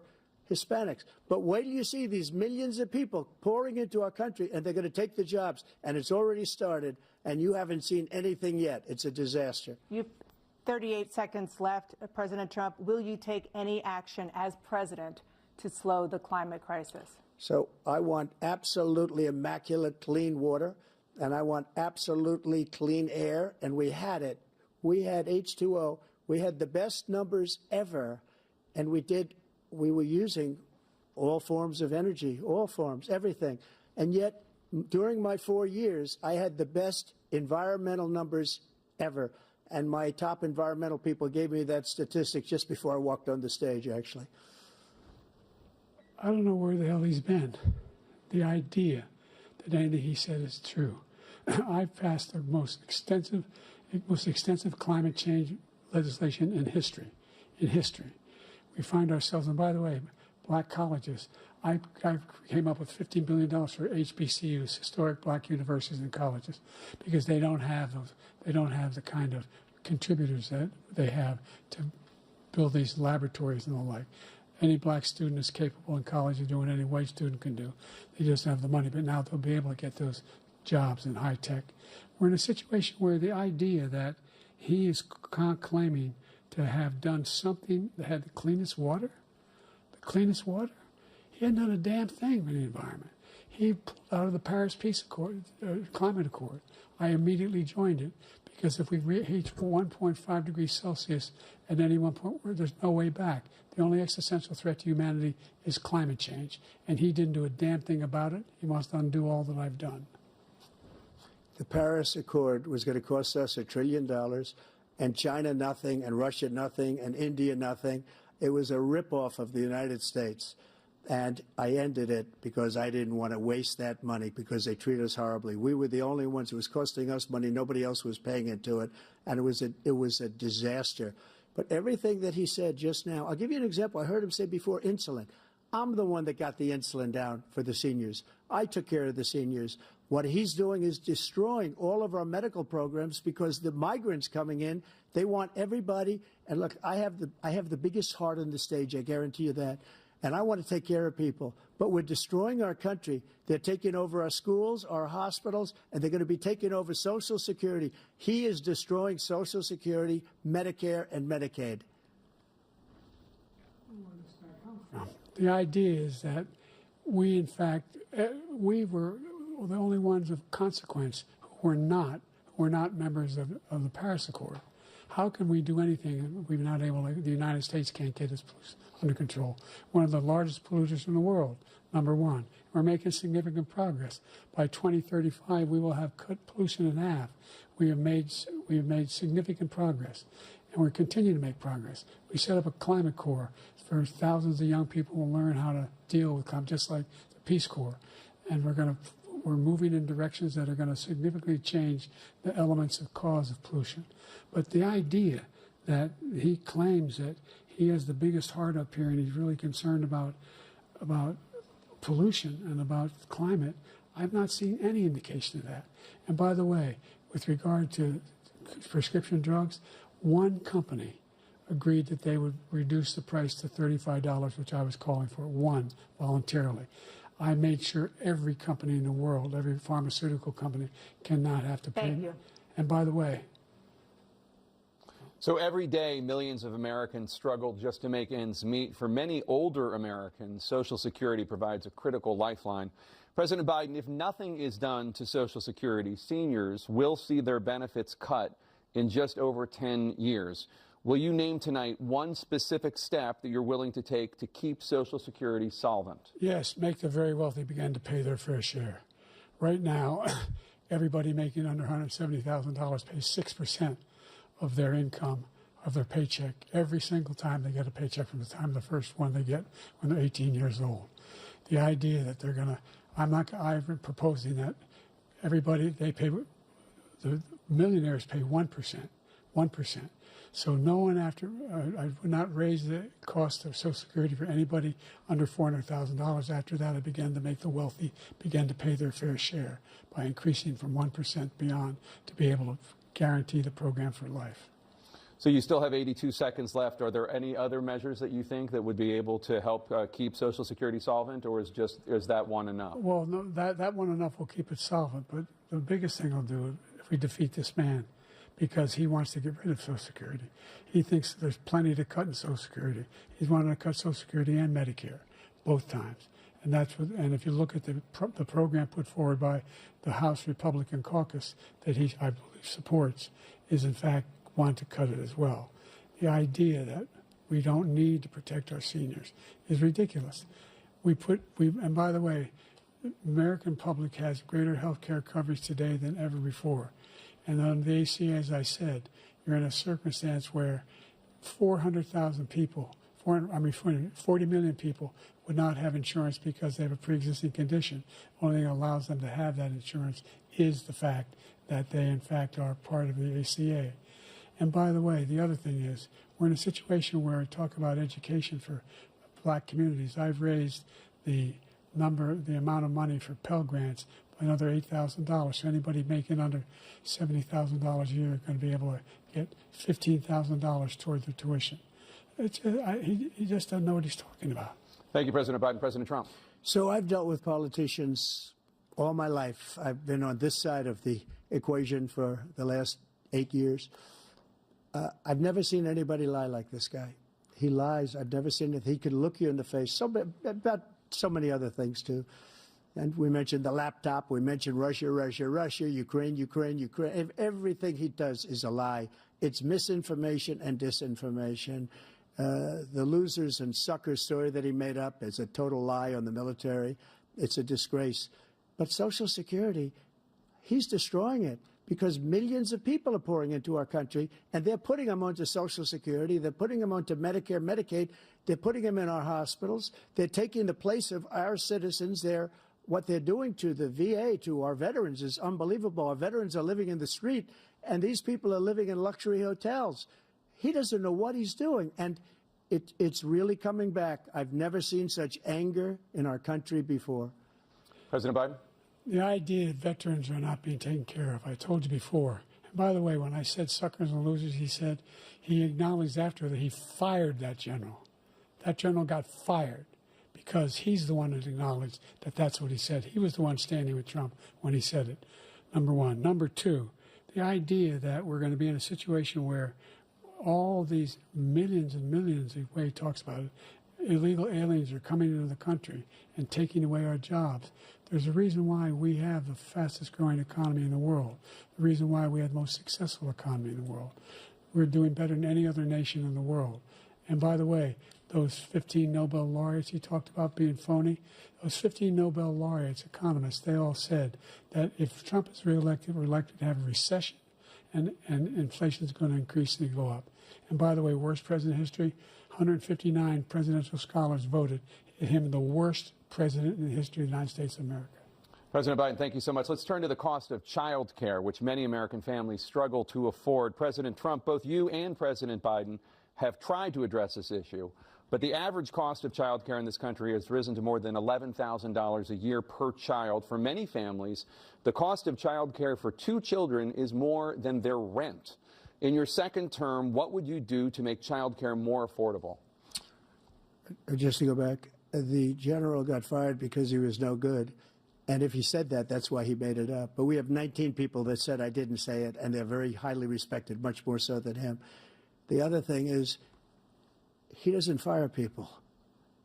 Hispanics. But wait till you see these millions of people pouring into our country, and they're going to take the jobs. And it's already started, and you haven't seen anything yet. It's a disaster. You've 38 seconds left. President Trump, will you take any action as president to slow the climate crisis? So I want absolutely immaculate clean water, and I want absolutely clean air, and we had it. We had H2O. We had the best numbers ever, and we were using all forms of energy, all forms, everything. And yet, during my 4 years, I had the best environmental numbers ever. And my top environmental people gave me that statistic just before I walked on the stage, actually. I don't know where the hell he's been. The idea that anything he said is true. I've passed the most extensive climate change legislation in history. We find ourselves, and by the way, black colleges. I came up with $15 billion for HBCUs, historic black universities and colleges, because they don't have those. They don't have the kind of contributors that they have to build these laboratories and the like. Any black student is capable in college of doing any white student can do. They just have the money. But now they'll be able to get those jobs in high tech. We're in a situation where the idea that he is claiming to have done something that had the cleanest water, he hadn't done a damn thing for the environment. He pulled out of the Paris Peace Accord, Climate Accord. I immediately joined it because if we reach 1.5 degrees Celsius at any one point, there's no way back. The only existential threat to humanity is climate change, and he didn't do a damn thing about it. He must undo all that I've done. The Paris Accord was going to cost us $1 trillion, and China nothing, and Russia nothing, and India nothing. It was a ripoff of the United States. And I ended it because I didn't want to waste that money because they treat us horribly. We were the only ones. It was costing us money. Nobody else was paying into it. And it was a disaster. But everything that he said just now, I'll give you an example. I heard him say before insulin. I'm the one that got the insulin down for the seniors. I took care of the seniors. What he's doing is destroying all of our medical programs because the migrants coming in, they want everybody. And look, I have the biggest heart on the stage. I guarantee you that. And I want to take care of people. But we're destroying our country. They're taking over our schools, our hospitals, and they're going to be taking over Social Security. He is destroying Social Security, Medicare, and Medicaid. The idea is that we, in fact, we were the only ones of consequence who were not members of the Paris Accord. How can we do anything if we're not able to, the United States can't get its pollution under control? One of the largest polluters in the world, number one. We're making significant progress. By 2035, we will have cut pollution in half. We have made significant progress, and we're continuing to make progress. We set up a climate corps for thousands of young people who will learn how to deal with climate, just like the Peace Corps. And we're moving in directions that are going to significantly change the elements of cause of pollution. But the idea that he claims that he has the biggest heart up here, and he's really concerned about pollution and about climate. I've not seen any indication of that. And by the way, with regard to prescription drugs, one company agreed that they would reduce the price to $35, which I was calling for, one, voluntarily. I made sure every company in the world, every pharmaceutical company, cannot have to pay. Thank you. And by the way, so every day, millions of Americans struggle just to make ends meet. For many older Americans, Social Security provides a critical lifeline. President Biden, if nothing is done to Social Security, seniors will see their benefits cut in just over 10 years. Will you name tonight one specific step that you're willing to take to keep Social Security solvent? yes, make the very wealthy begin to pay their fair share. Right now, everybody making under $170,000 pays 6% of their income, of their paycheck, every single time they get a paycheck from the time the first one they get when they're 18 years old. The idea that they're going to, I've been proposing that everybody, the millionaires pay 1%. So no one I would not raise the cost of Social Security for anybody under $400,000. After that, I began to make the wealthy begin to pay their fair share by increasing from 1% beyond to be able to guarantee the program for life. So you still have 82 seconds left. Are there any other measures that you think that would be able to help keep Social Security solvent, or is that one enough? Well, no, that one enough will keep it solvent. But the biggest thing will do if we defeat this man, because he wants to get rid of Social Security. He thinks there's plenty to cut in Social Security. He's wanting to cut Social Security and Medicare both times. And and if you look at the program put forward by the House Republican caucus that I believe supports, is in fact want to cut it as well. The idea that we don't need to protect our seniors is ridiculous. And by the way, the American public has greater health care coverage today than ever before. And on the ACA, as I said, you're in a circumstance where 400,000 people, 40 million people would not have insurance because they have a pre-existing condition. Only thing that allows them to have that insurance is the fact that they, in fact, are part of the ACA. And by the way, the other thing is, we're in a situation where I talk about education for black communities. I've raised the amount of money for Pell Grants by another $8,000. So anybody making under $70,000 a year is going to be able to get $15,000 toward their tuition. He just doesn't know what he's talking about. Thank you, President Biden. President Trump. So I've dealt with politicians all my life. I've been on this side of the equation for the last 8 years. I've never seen anybody lie like this guy. He lies. I've never seen it. He can look you in the face. About so many other things, too. And we mentioned the laptop. We mentioned Russia, Ukraine. Everything he does is a lie. It's misinformation and disinformation. The losers and suckers story that he made up is a total lie on the military. It's a disgrace. But Social Security, he's destroying it because millions of people are pouring into our country, and they're putting them onto Social Security. They're putting them onto Medicare, Medicaid. They're putting them in our hospitals. They're taking the place of our citizens. What they're doing to the VA, to our veterans, is unbelievable. Our veterans are living in the street, and these people are living in luxury hotels. He doesn't know what he's doing, and it's really coming back. I've never seen such anger in our country before. President Biden? The idea that veterans are not being taken care of, I told you before. And by the way, when I said suckers and losers, he acknowledged after that he fired that general. That general got fired because he's the one that acknowledged that that's what he said. He was the one standing with Trump when he said it, number one. Number two, the idea that we're going to be in a situation where all these millions and millions, the way he talks about it, illegal aliens are coming into the country and taking away our jobs. There's a reason why we have the fastest growing economy in the world, the reason why we have the most successful economy in the world. We're doing better than any other nation in the world. And by the way, those 15 Nobel laureates he talked about being phony, those 15 Nobel laureates, economists, they all said that if Trump is reelected, we're likely to have a recession and inflation is going to increasingly go up. And by the way, worst president in history, 159 presidential scholars voted him the worst president in the history of the United States of America. President Biden, thank you so much. Let's turn to the cost of child care, which many American families struggle to afford. President Trump, both you and President Biden have tried to address this issue. But the average cost of child care in this country has risen to more than $11,000 a year per child. For many families, the cost of child care for 2 children is more than their rent. In your second term, what would you do to make child care more affordable? Just to go back, the general got fired because he was no good. And if he said that, that's why he made it up. But we have 19 people that said I didn't say it, and they're very highly respected, much more so than him. The other thing is, he doesn't fire people.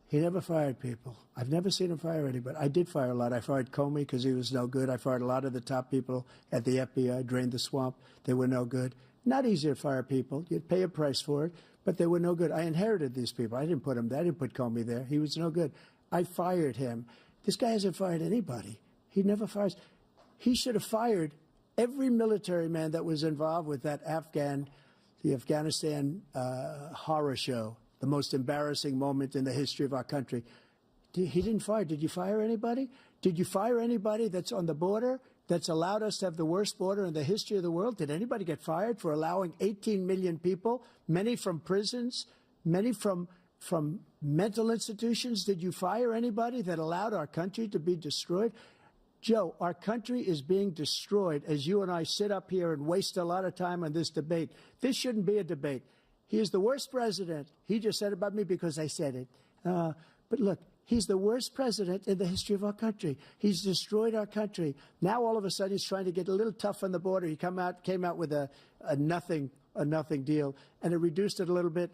He never fired people. I've never seen him fire anybody. I did fire a lot. I fired Comey because he was no good. I fired a lot of the top people at the FBI, drained the swamp. They were no good. Not easy to fire people. You'd pay a price for it, but they were no good. I inherited these people. I didn't put him there. I didn't put Comey there. He was no good. I fired him. This guy hasn't fired anybody. He never fires. He should have fired every military man that was involved with that the Afghanistan horror show. The most embarrassing moment in the history of our country. He didn't fire. Did you fire anybody? Did you fire anybody that's on the border that's allowed us to have the worst border in the history of the world? Did anybody get fired for allowing 18 million people, many from prisons, many from mental institutions? Did you fire anybody that allowed our country to be destroyed? Joe, our country is being destroyed as you and I sit up here and waste a lot of time on this debate. This shouldn't be a debate. He is the worst president. He just said about me because I said it. But look, he's the worst president in the history of our country. He's destroyed our country. Now all of a sudden he's trying to get a little tough on the border. He came out with a nothing deal, and it reduced it a little bit,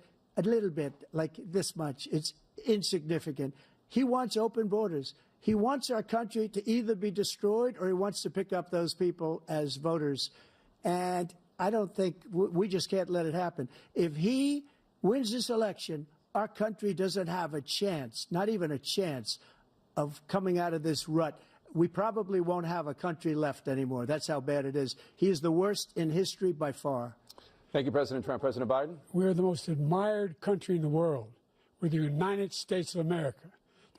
like this much. It's insignificant. He wants open borders. He wants our country to either be destroyed or he wants to pick up those people as voters. And I don't think we just can't let it happen. If he wins this election, our country doesn't have a chance, not even a chance, of coming out of this rut. We probably won't have a country left anymore. That's how bad it is. He is the worst in history by far. Thank you, President Trump. President Biden? We're the most admired country in the world. We're the United States of America.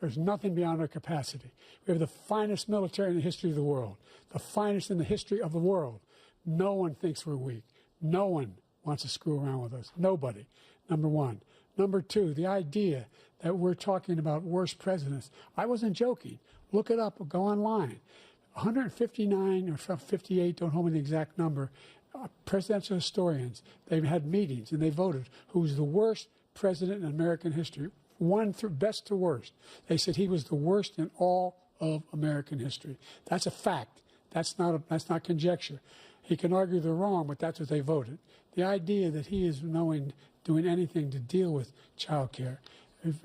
There's nothing beyond our capacity. We have the finest military in the history of the world, the finest in the history of the world. No one thinks we're weak. No one wants to screw around with us. Nobody, number one. Number two, the idea that we're talking about worse presidents. I wasn't joking. Look it up or go online. 159 or 58, don't hold me the exact number, presidential historians, they've had meetings and they voted who's the worst president in American history. One through best to worst. They said he was the worst in all of American history. That's a fact. That's not conjecture. He can argue they're wrong, but that's what they voted. The idea that he is doing anything to deal with child care,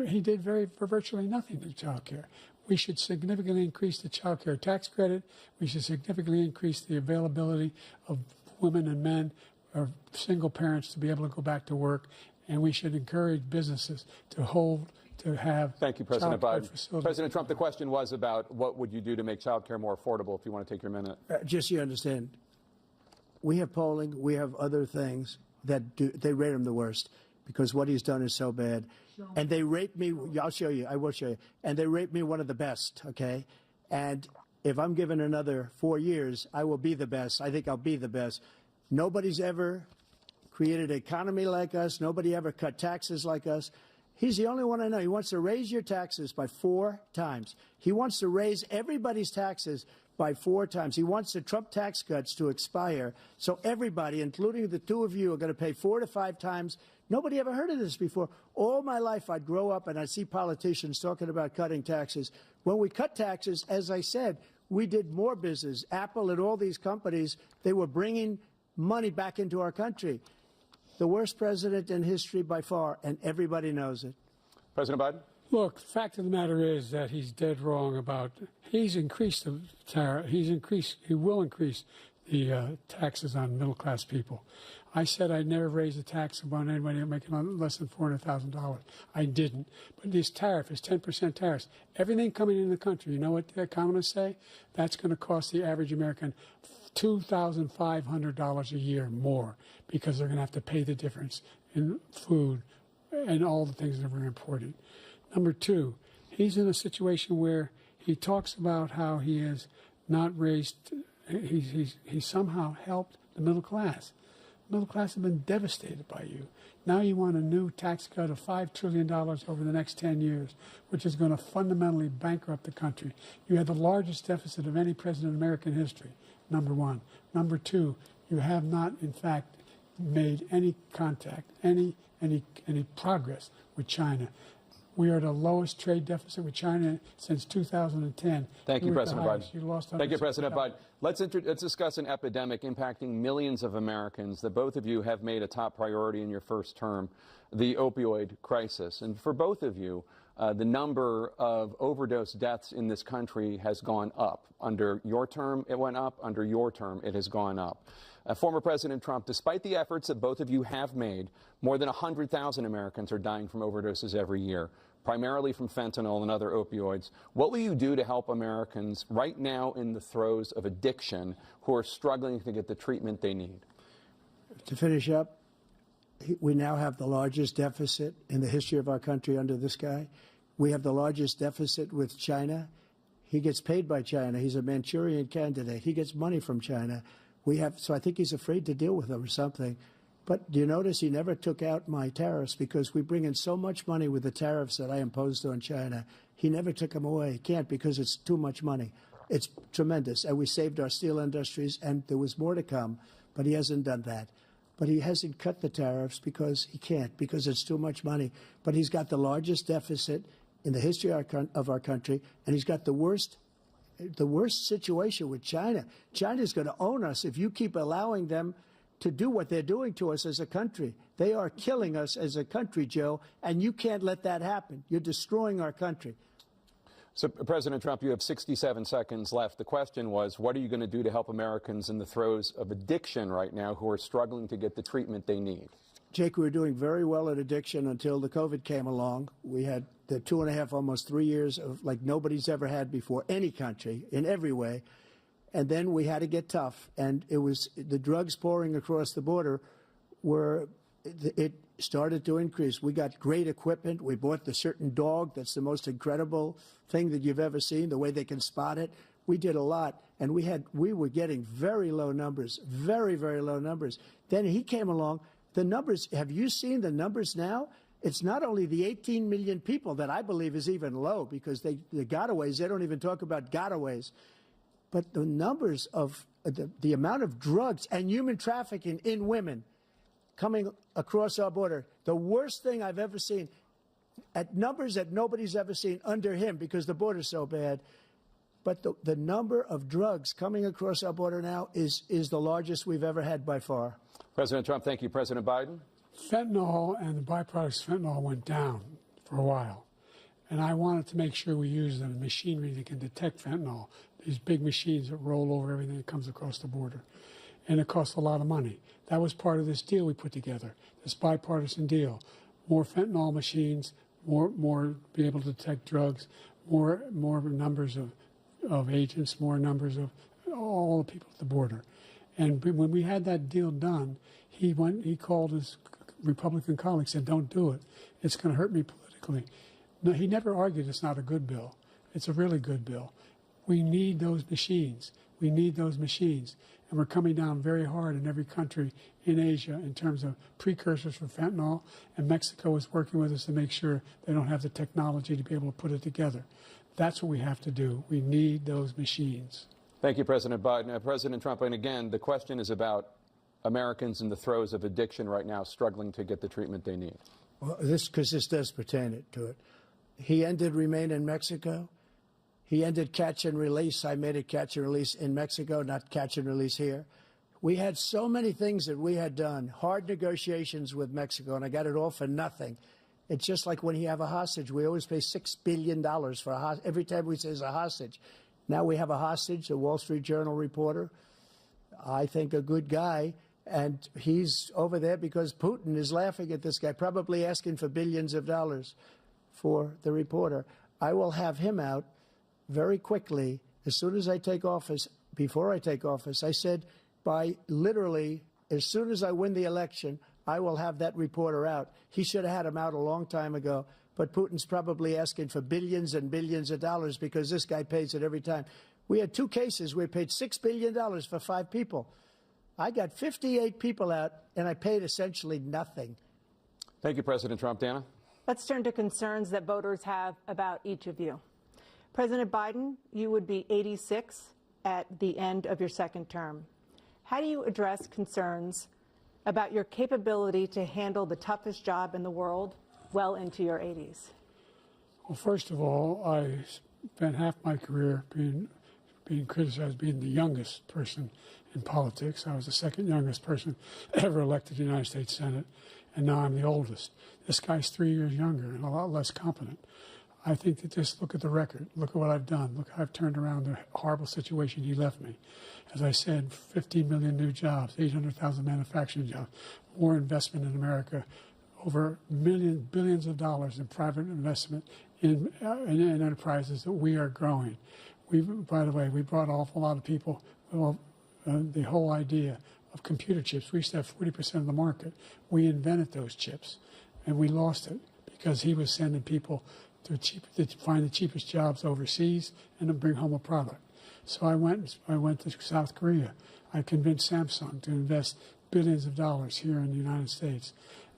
he did for virtually nothing to child care. We should significantly increase the child care tax credit. We should significantly increase the availability of women and men or single parents to be able to go back to work. And we should encourage businesses to have. Thank you, President Biden. President Trump, the question was about what would you do to make child care more affordable, if you want to take your minute. Just so you understand, we have polling, we have other things that they rate him the worst because what he's done is so bad. And they rate me, I'll show you, I will show you, and they rate me one of the best, okay? And if I'm given another 4 years, I will be the best. I think I'll be the best. Nobody's ever created an economy like us. Nobody ever cut taxes like us. He's the only one I know. He wants to raise your taxes by 4 times. He wants to raise everybody's taxes by 4 times. He wants the Trump tax cuts to expire. So everybody, including the two of you, are going to pay 4 to 5 times. Nobody ever heard of this before. All my life, I'd grow up and I'd see politicians talking about cutting taxes. When we cut taxes, as I said, we did more business. Apple and all these companies, they were bringing money back into our country. The worst president in history by far, and everybody knows it. President Biden? Look, the fact of the matter is that he's dead wrong about, he's increased the tariff, he will increase the taxes on middle-class people. I said I'd never raise a tax on anybody making less than $400,000. I didn't. But this tariff is 10% tariffs. Everything coming in the country, you know what the economists say? That's going to cost the average American $2,500 a year more because they're going to have to pay the difference in food and all the things that are very important. Number two, he's in a situation where he talks about how he has not raised, he somehow helped the middle class. Middle class have been devastated by you. Now you want a new tax cut of $5 trillion over the next 10 years, which is going to fundamentally bankrupt the country. You had the largest deficit of any president in American history, number one. Number two, you have not, in fact, made any contact, any progress with China. We are at the lowest trade deficit with China since 2010. Thank you, President Biden. You lost Thank you, President Biden. Let's discuss an epidemic impacting millions of Americans that both of you have made a top priority in your first term, the opioid crisis. And for both of you, the number of overdose deaths in this country has gone up. Under your term, it went up. Under your term, it has gone up. Former President Trump, despite the efforts that both of you have made, more than 100,000 Americans are dying from overdoses every year, primarily from fentanyl and other opioids. What will you do to help Americans right now in the throes of addiction who are struggling to get the treatment they need? To finish up, we now have the largest deficit in the history of our country under this guy. We have the largest deficit with China. He gets paid by China. He's a Manchurian candidate. He gets money from China. So I think he's afraid to deal with them or something. But do you notice he never took out my tariffs because we bring in so much money with the tariffs that I imposed on China. He never took them away. He can't because it's too much money. It's tremendous. And we saved our steel industries, and there was more to come, but he hasn't done that. But he hasn't cut the tariffs because he can't, because it's too much money. But he's got the largest deficit in the history of our country, and he's got the worst situation with China. China's going to own us if you keep allowing them to do what they're doing to us as a country. They are killing us as a country, Joe, and you can't let that happen. You're destroying our country. So, President Trump, you have 67 seconds left. The question was, what are you going to do to help Americans in the throes of addiction right now who are struggling to get the treatment they need? Jake, we were doing very well at addiction until the COVID came along. We had the 2.5, almost 3 years of like nobody's ever had before, any country, in every way. And then we had to get tough. And it was the drugs pouring across the border it started to increase. We got great equipment. We bought the certain dog that's the most incredible thing that you've ever seen, the way they can spot it. We did a lot, and we were getting very low numbers, very, very low numbers. Then he came along. The numbers, have you seen the numbers now? It's not only the 18 million people that I believe is even low because the gotaways, they don't even talk about gotaways. But the numbers of the amount of drugs and human trafficking in women coming across our border, the worst thing I've ever seen, at numbers that nobody's ever seen under him because the border's so bad. But the number of drugs coming across our border now is the largest we've ever had by far. President Trump, thank you. President Biden? Fentanyl and the byproducts of fentanyl went down for a while. And I wanted to make sure we use the machinery that can detect fentanyl, these big machines that roll over everything that comes across the border. And it costs a lot of money. That was part of this deal we put together, this bipartisan deal. More fentanyl machines, more be able to detect drugs, more numbers of agents, more numbers of all the people at the border. And when we had that deal done, he called his Republican colleagues and said, don't do it. It's going to hurt me politically. No, he never argued it's not a good bill. It's a really good bill. We need those machines. We need those machines. And we're coming down very hard in every country in Asia in terms of precursors for fentanyl. And Mexico is working with us to make sure they don't have the technology to be able to put it together. That's what we have to do. We need those machines. Thank you, President Biden. President Trump, and again, the question is about Americans in the throes of addiction right now struggling to get the treatment they need. Well, this does pertain to it. He ended Remain in Mexico. He ended catch and release. I made it catch and release in Mexico, not catch and release here. We had so many things that we had done, hard negotiations with Mexico, and I got it all for nothing. It's just like when you have a hostage. We always pay $6 billion for a hostage. Every time we say it's a hostage. Now we have a hostage, a Wall Street Journal reporter, I think a good guy, and he's over there because Putin is laughing at this guy, probably asking for billions of dollars for the reporter. I will have him out very quickly as soon as I take office. Before I take office, I said by literally as soon as I win the election, I will have that reporter out. He should have had him out a long time ago. But Putin's probably asking for billions and billions of dollars because this guy pays it every time. We had 2 cases where we paid $6 billion for 5 people. I got 58 people out, and I paid essentially nothing. Thank you, President Trump. Dana? Let's turn to concerns that voters have about each of you. President Biden, you would be 86 at the end of your second term. How do you address concerns about your capability to handle the toughest job in the world well into your 80s? Well, first of all, I spent half my career being criticized being the youngest person in politics. I was the second youngest person ever elected to the United States Senate, and now I'm the oldest. This guy's 3 years younger and a lot less competent. I think that just look at the record. Look at what I've done. Look how I've turned around the horrible situation he left me. As I said, 15 million new jobs, 800,000 manufacturing jobs, more investment in America, over billions of dollars in private investment in enterprises that we are growing. By the way, we brought an awful lot of people. Well, the whole idea of computer chips. We used to have 40% of the market. We invented those chips, and we lost it because he was sending people to find the cheapest jobs overseas and to bring home a product. So I went to South Korea. I convinced Samsung to invest billions of dollars here in the United States.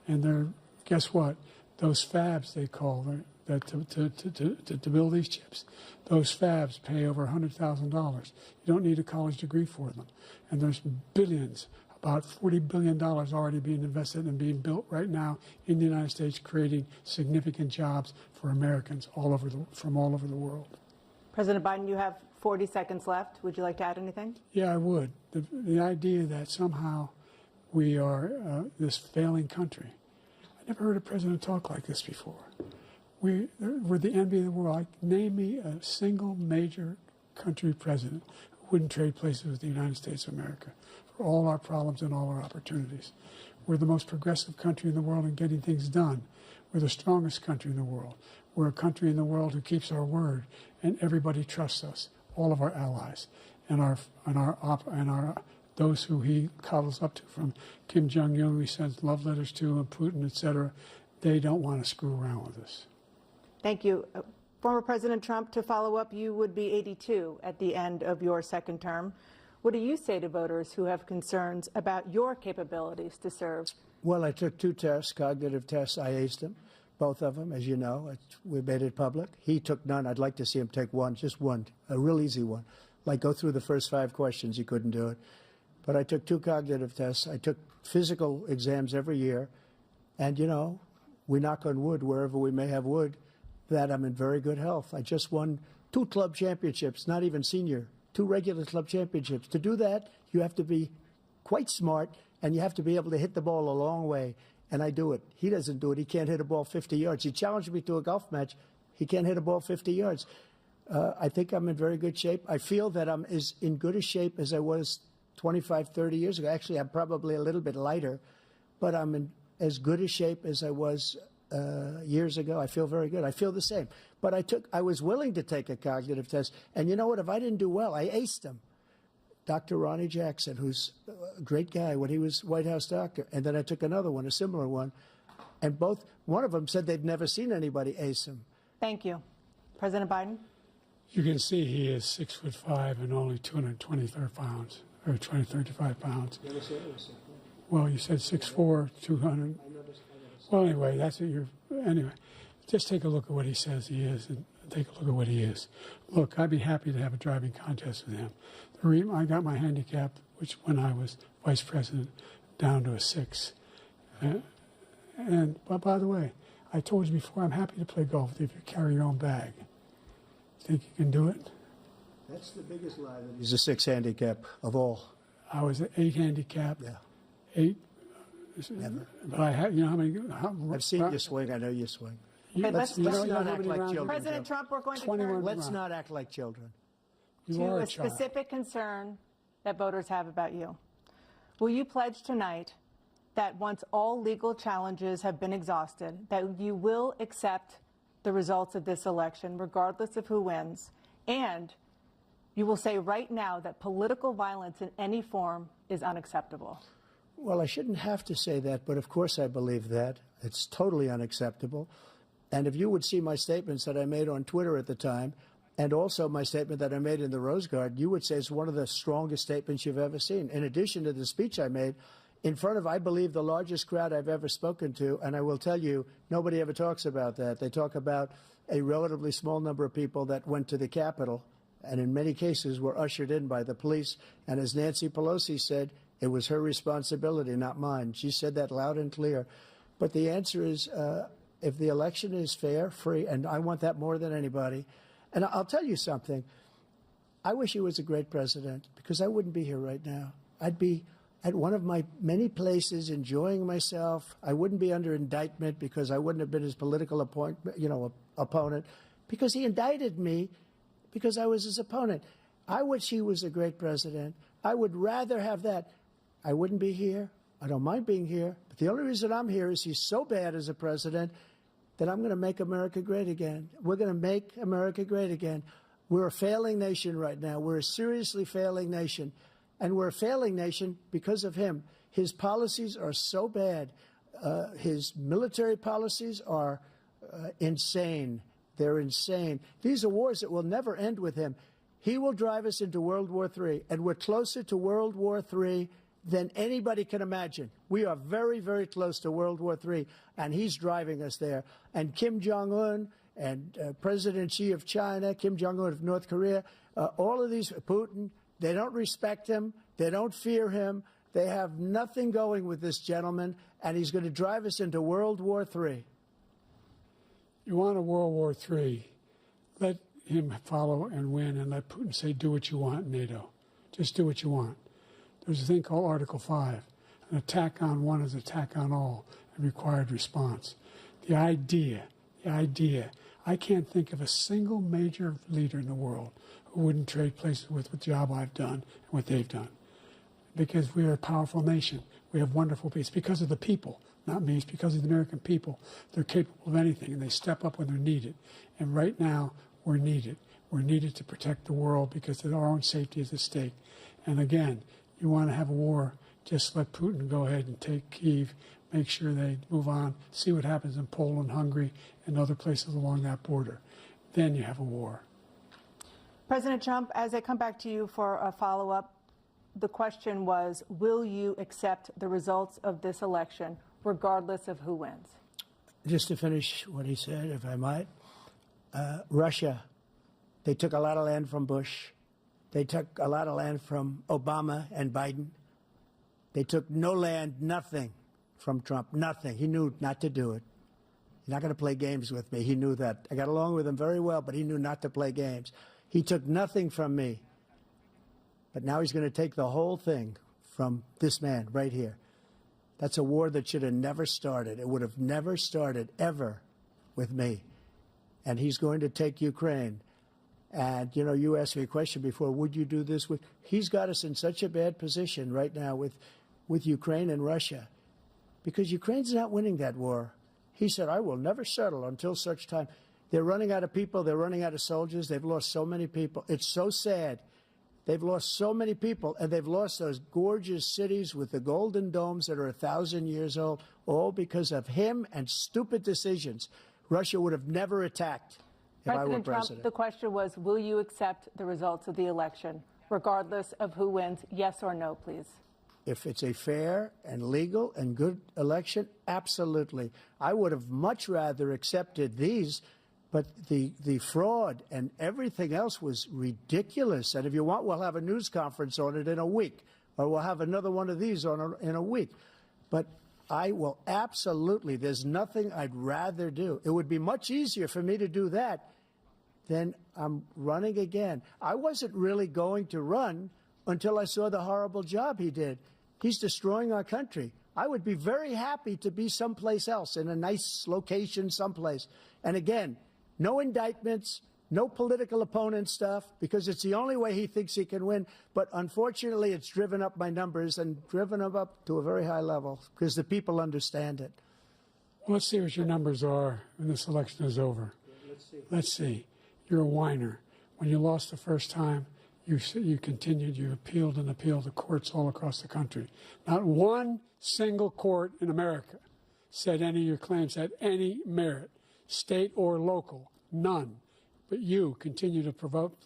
And guess what? Those fabs, they call to build these chips, those fabs pay over $100,000. You don't need a college degree for them. And there's billions, about $40 billion already being invested and being built right now in the United States, creating significant jobs for Americans from all over the world. President Biden, you have 40 seconds left. Would you like to add anything? Yeah, I would. The idea that somehow we are this failing country. I never heard a president talk like this before. We're the envy of the world. Name me a single major country president who wouldn't trade places with the United States of America for all our problems and all our opportunities. We're the most progressive country in the world in getting things done. We're the strongest country in the world. We're a country in the world who keeps our word, and everybody trusts us, all of our allies, and those who he coddles up to, from Kim Jong-un, he sends love letters to, and Putin, etc. They don't want to screw around with us. Thank you. Former President Trump, to follow up, you would be 82 at the end of your second term. What do you say to voters who have concerns about your capabilities to serve? Well, I took 2 tests, cognitive tests. I aced them, both of them, as you know. We made it public. He took none. I'd like to see him take one, just one, a real easy one. Like go through the first 5 questions. He couldn't do it. But I took 2 cognitive tests. I took physical exams every year. And, you know, we knock on wood wherever we may have wood, that I'm in very good health. I just won 2 club championships, not even senior, 2 regular club championships. To do that, you have to be quite smart, and you have to be able to hit the ball a long way. And I do it. He doesn't do it. He can't hit a ball 50 yards. He challenged me to a golf match. He can't hit a ball 50 yards. I think I'm in very good shape. I feel that I'm as in good a shape as I was 25, 30 years ago. Actually, I'm probably a little bit lighter, but I'm in as good a shape as I was years ago. I feel very good. I feel the same. But I was willing to take a cognitive test. And you know what? If I didn't do well, I aced him. Dr. Ronnie Jackson, who's a great guy when he was White House doctor. And then I took another one, a similar one. And one of them said they'd never seen anybody ace him. Thank you. President Biden? You can see he is 6'5" and only 223 pounds, or 235 pounds. Well, you said 6'4", 200. Well, anyway, anyway, just take a look at what he says he is and take a look at what he is. Look, I'd be happy to have a driving contest with him. I got my handicap, which when I was vice president, down to a 6. But by the way, I told you before, I'm happy to play golf if you carry your own bag. Think you can do it? That's the biggest lie. That he's a 6 handicap of all. I was an 8 handicap. Yeah. 8. Never. But I had, you know how many? I've seen you swing. I know you swing. Let's not act like children. President Trump, we're going to 21 Let's not act like children. You are to a a child. specific concern that voters have about you. Will you pledge tonight that once all legal challenges have been exhausted, that you will accept the results of this election, regardless of who wins, and you will say right now that political violence in any form is unacceptable? Well, I shouldn't have to say that, but of course I believe that. It's totally unacceptable. And if you would see my statements that I made on Twitter at the time, And also my statement that I made in the Rose Garden, you would say is one of the strongest statements you've ever seen. In addition to the speech I made in front of, I believe, the largest crowd I've ever spoken to. And I will tell you, nobody ever talks about that. They talk about a relatively small number of people that went to the Capitol and in many cases were ushered in by the police. And as Nancy Pelosi said, it was her responsibility, not mine. She said that loud and clear. But the answer is, if the election is fair, free, and I want that more than anybody. And I'll tell you something. I wish he was a great president, because I wouldn't be here right now. I'd be at one of my many places enjoying myself. I wouldn't be under indictment because I wouldn't have been his political opponent, because he indicted me because I was his opponent. I wish he was a great president. I would rather have that. I wouldn't be here. I don't mind being here. But the only reason I'm here is he's so bad as a president that I'm going to make America great again. We're going to make America great again. We're a failing nation right now. We're a seriously failing nation. And we're a failing nation because of him. His policies are so bad. His military policies are insane. They're insane. These are wars that will never end with him. He will drive us into World War III, and we're closer to World War III than anybody can imagine. We are very, very close to World War III, and he's driving us there. And Kim Jong-un and President Xi of China, Kim Jong-un of North Korea, all of these, Putin, they don't respect him. They don't fear him. They have nothing going with this gentleman, and he's going to drive us into World War III. You want a World War III, let him follow and win, and let Putin say, do what you want, NATO. Just do what you want. There's a thing called Article 5. An attack on one is an attack on all, and required response. The idea, I can't think of a single major leader in the world who wouldn't trade places with the job I've done and what they've done. Because we are a powerful nation. We have wonderful people. It's because of the people, not me. It's because of the American people. They're capable of anything, and they step up when they're needed. And right now, we're needed. We're needed to protect the world because our own safety is at stake. And again, you want to have a war, just let Putin go ahead and take Kyiv, make sure they move on, see what happens in Poland, Hungary, and other places along that border. Then you have a war. President Trump, as I come back to you for a follow-up, the question was, will you accept the results of this election, regardless of who wins? Just to finish what he said, if I might, Russia, they took a lot of land from Bush. They took a lot of land from Obama and Biden. They took no land, nothing from Trump, nothing. He knew not to do it. He's not going to play games with me. He knew that. I got along with him very well, but he knew not to play games. He took nothing from me. But now he's going to take the whole thing from this man right here. That's a war that should have never started. It would have never started, ever, with me. And he's going to take Ukraine. And, you know, you asked me a question before, would you do this with... He's got us in such a bad position right now with Ukraine and Russia. Because Ukraine's not winning that war. He said, I will never settle until such time. They're running out of people. They're running out of soldiers. They've lost so many people. It's so sad. They've lost so many people, and they've lost those gorgeous cities with the golden domes that are 1,000 years old, all because of him and stupid decisions. Russia would have never attacked if I were president. President Trump, the question was, will you accept the results of the election, regardless of who wins? Yes or no, please. If it's a fair and legal and good election, absolutely. I would have much rather accepted these. But the fraud and everything else was ridiculous. And if you want, we'll have a news conference on it in a week, or we'll have another one of these in a week. But I will absolutely, there's nothing I'd rather do. It would be much easier for me to do that than I'm running again. I wasn't really going to run until I saw the horrible job he did. He's destroying our country. I would be very happy to be someplace else, in a nice location someplace. And again, no indictments, no political opponent stuff, because it's the only way he thinks he can win. But unfortunately, it's driven up my numbers and driven them up to a very high level because the people understand it. Well, let's see what your numbers are when this election is over. Let's see. You're a whiner. When you lost the first time, you continued, you appealed and appealed to courts all across the country. Not one single court in America said any of your claims had any merit, state or local. None. But you continue to provoke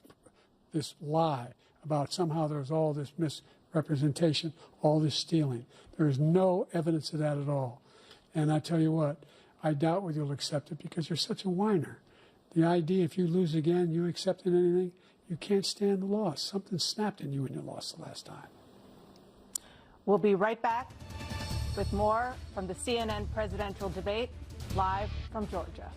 this lie about somehow there's all this misrepresentation, all this stealing. There is no evidence of that at all. And I tell you what, I doubt whether you'll accept it because you're such a whiner. The idea if you lose again, you accepting anything, you can't stand the loss. Something snapped in you when you lost the last time. We'll be right back with more from the CNN presidential debate, live from Georgia.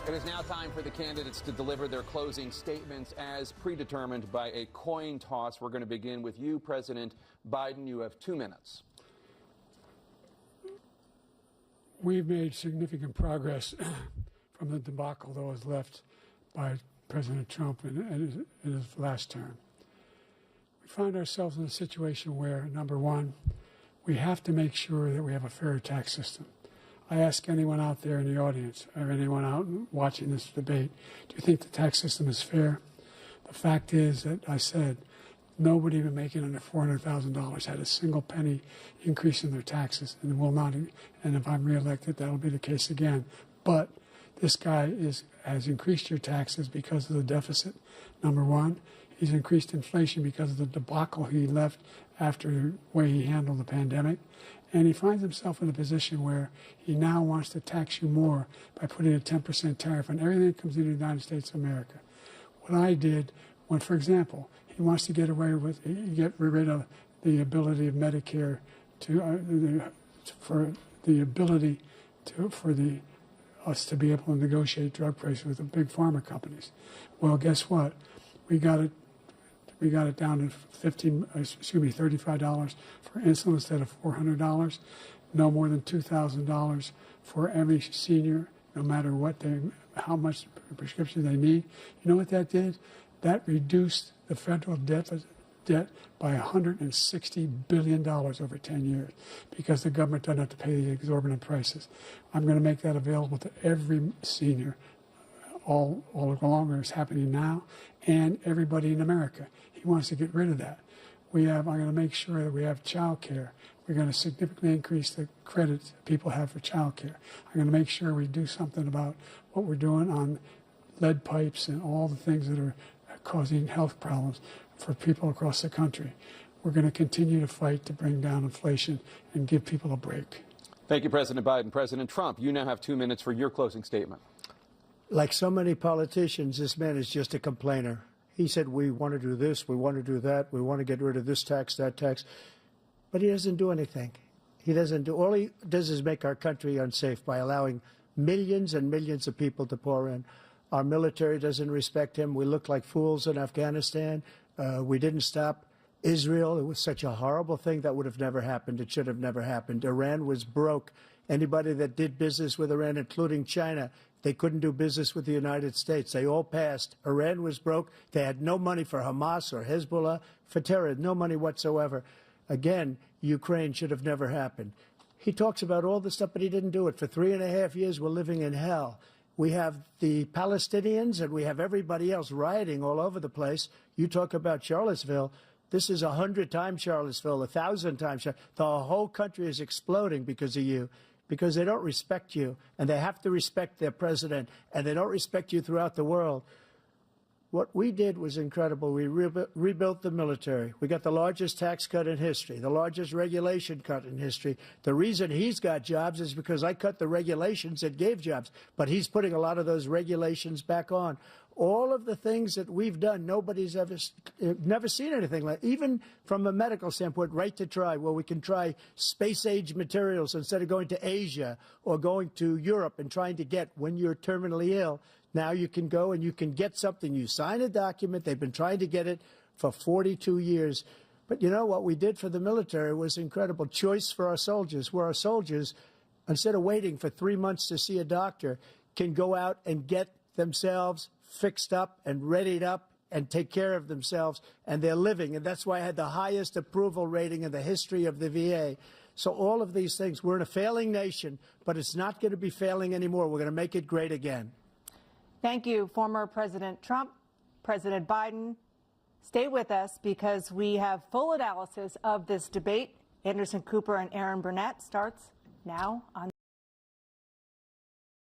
It is now time for the candidates to deliver their closing statements as predetermined by a coin toss. We're going to begin with you, President Biden. You have 2 minutes. We've made significant progress from the debacle that was left by President Trump in his last term. We find ourselves in a situation where, number one, we have to make sure that we have a fair tax system. I ask anyone out there in the audience or anyone out watching this debate, do you think the tax system is fair? The fact is that I said nobody even making under $400,000 had a single penny increase in their taxes and will not. And if I'm reelected, that'll be the case again. But this guy has increased your taxes because of the deficit, number one. He's increased inflation because of the debacle he left after the way he handled the pandemic. And he finds himself in a position where he now wants to tax you more by putting a 10% tariff on everything that comes into the United States of America. What I did when, for example, he wants to get rid of the ability of Medicare for us to be able to negotiate drug prices with the big pharma companies. Well, guess what? We got it down to $35 for insulin instead of $400. No more than $2,000 for every senior, no matter how much prescription they need. You know what that did? That reduced the federal debt by $160 billion over 10 years because the government doesn't have to pay the exorbitant prices. I'm going to make that available to every senior all along, where it's happening now, and everybody in America. He wants to get rid of that. I'm going to make sure that we have child care. We're going to significantly increase the credits people have for child care. I'm going to make sure we do something about what we're doing on lead pipes and all the things that are causing health problems for people across the country. We're going to continue to fight to bring down inflation and give people a break. Thank you, President Biden. President Trump, you now have 2 minutes for your closing statement. Like so many politicians, this man is just a complainer. He said, we want to do this, we want to do that, we want to get rid of this tax, that tax. But he doesn't do anything. All he does is make our country unsafe by allowing millions and millions of people to pour in. Our military doesn't respect him. We look like fools in Afghanistan. We didn't stop Israel. It was such a horrible thing that would have never happened. It should have never happened. Iran was broke. Anybody that did business with Iran, including China, they couldn't do business with the United States. They all passed. Iran was broke. They had no money for Hamas or Hezbollah, for terror, no money whatsoever. Again, Ukraine should have never happened. He talks about all this stuff, but he didn't do it. For 3.5 years, we're living in hell. We have the Palestinians and we have everybody else rioting all over the place. You talk about Charlottesville. This is 100 times Charlottesville, 1,000 times. The whole country is exploding because of you, because they don't respect you, and they have to respect their president, and they don't respect you throughout the world. What we did was incredible. We rebuilt the military. We got the largest tax cut in history, the largest regulation cut in history. The reason he's got jobs is because I cut the regulations that gave jobs, but he's putting a lot of those regulations back on. All of the things that we've done, nobody's never seen anything like, even from a medical standpoint, right to try, where we can try space-age materials instead of going to Asia or going to Europe and trying to get when you're terminally ill. Now you can go and you can get something. You sign a document. They've been trying to get it for 42 years. But you know what we did for the military was incredible. Choice for our soldiers, where our soldiers, instead of waiting for 3 months to see a doctor, can go out and get themselves fixed up and readied up and take care of themselves, and they're living. And that's why I had the highest approval rating in the history of the VA. So all of these things, we're in a failing nation, but it's not going to be failing anymore. We're going to make it great again. Thank you, former President Trump, President Biden. Stay with us because we have full analysis of this debate. Anderson Cooper and Aaron Burnett starts now on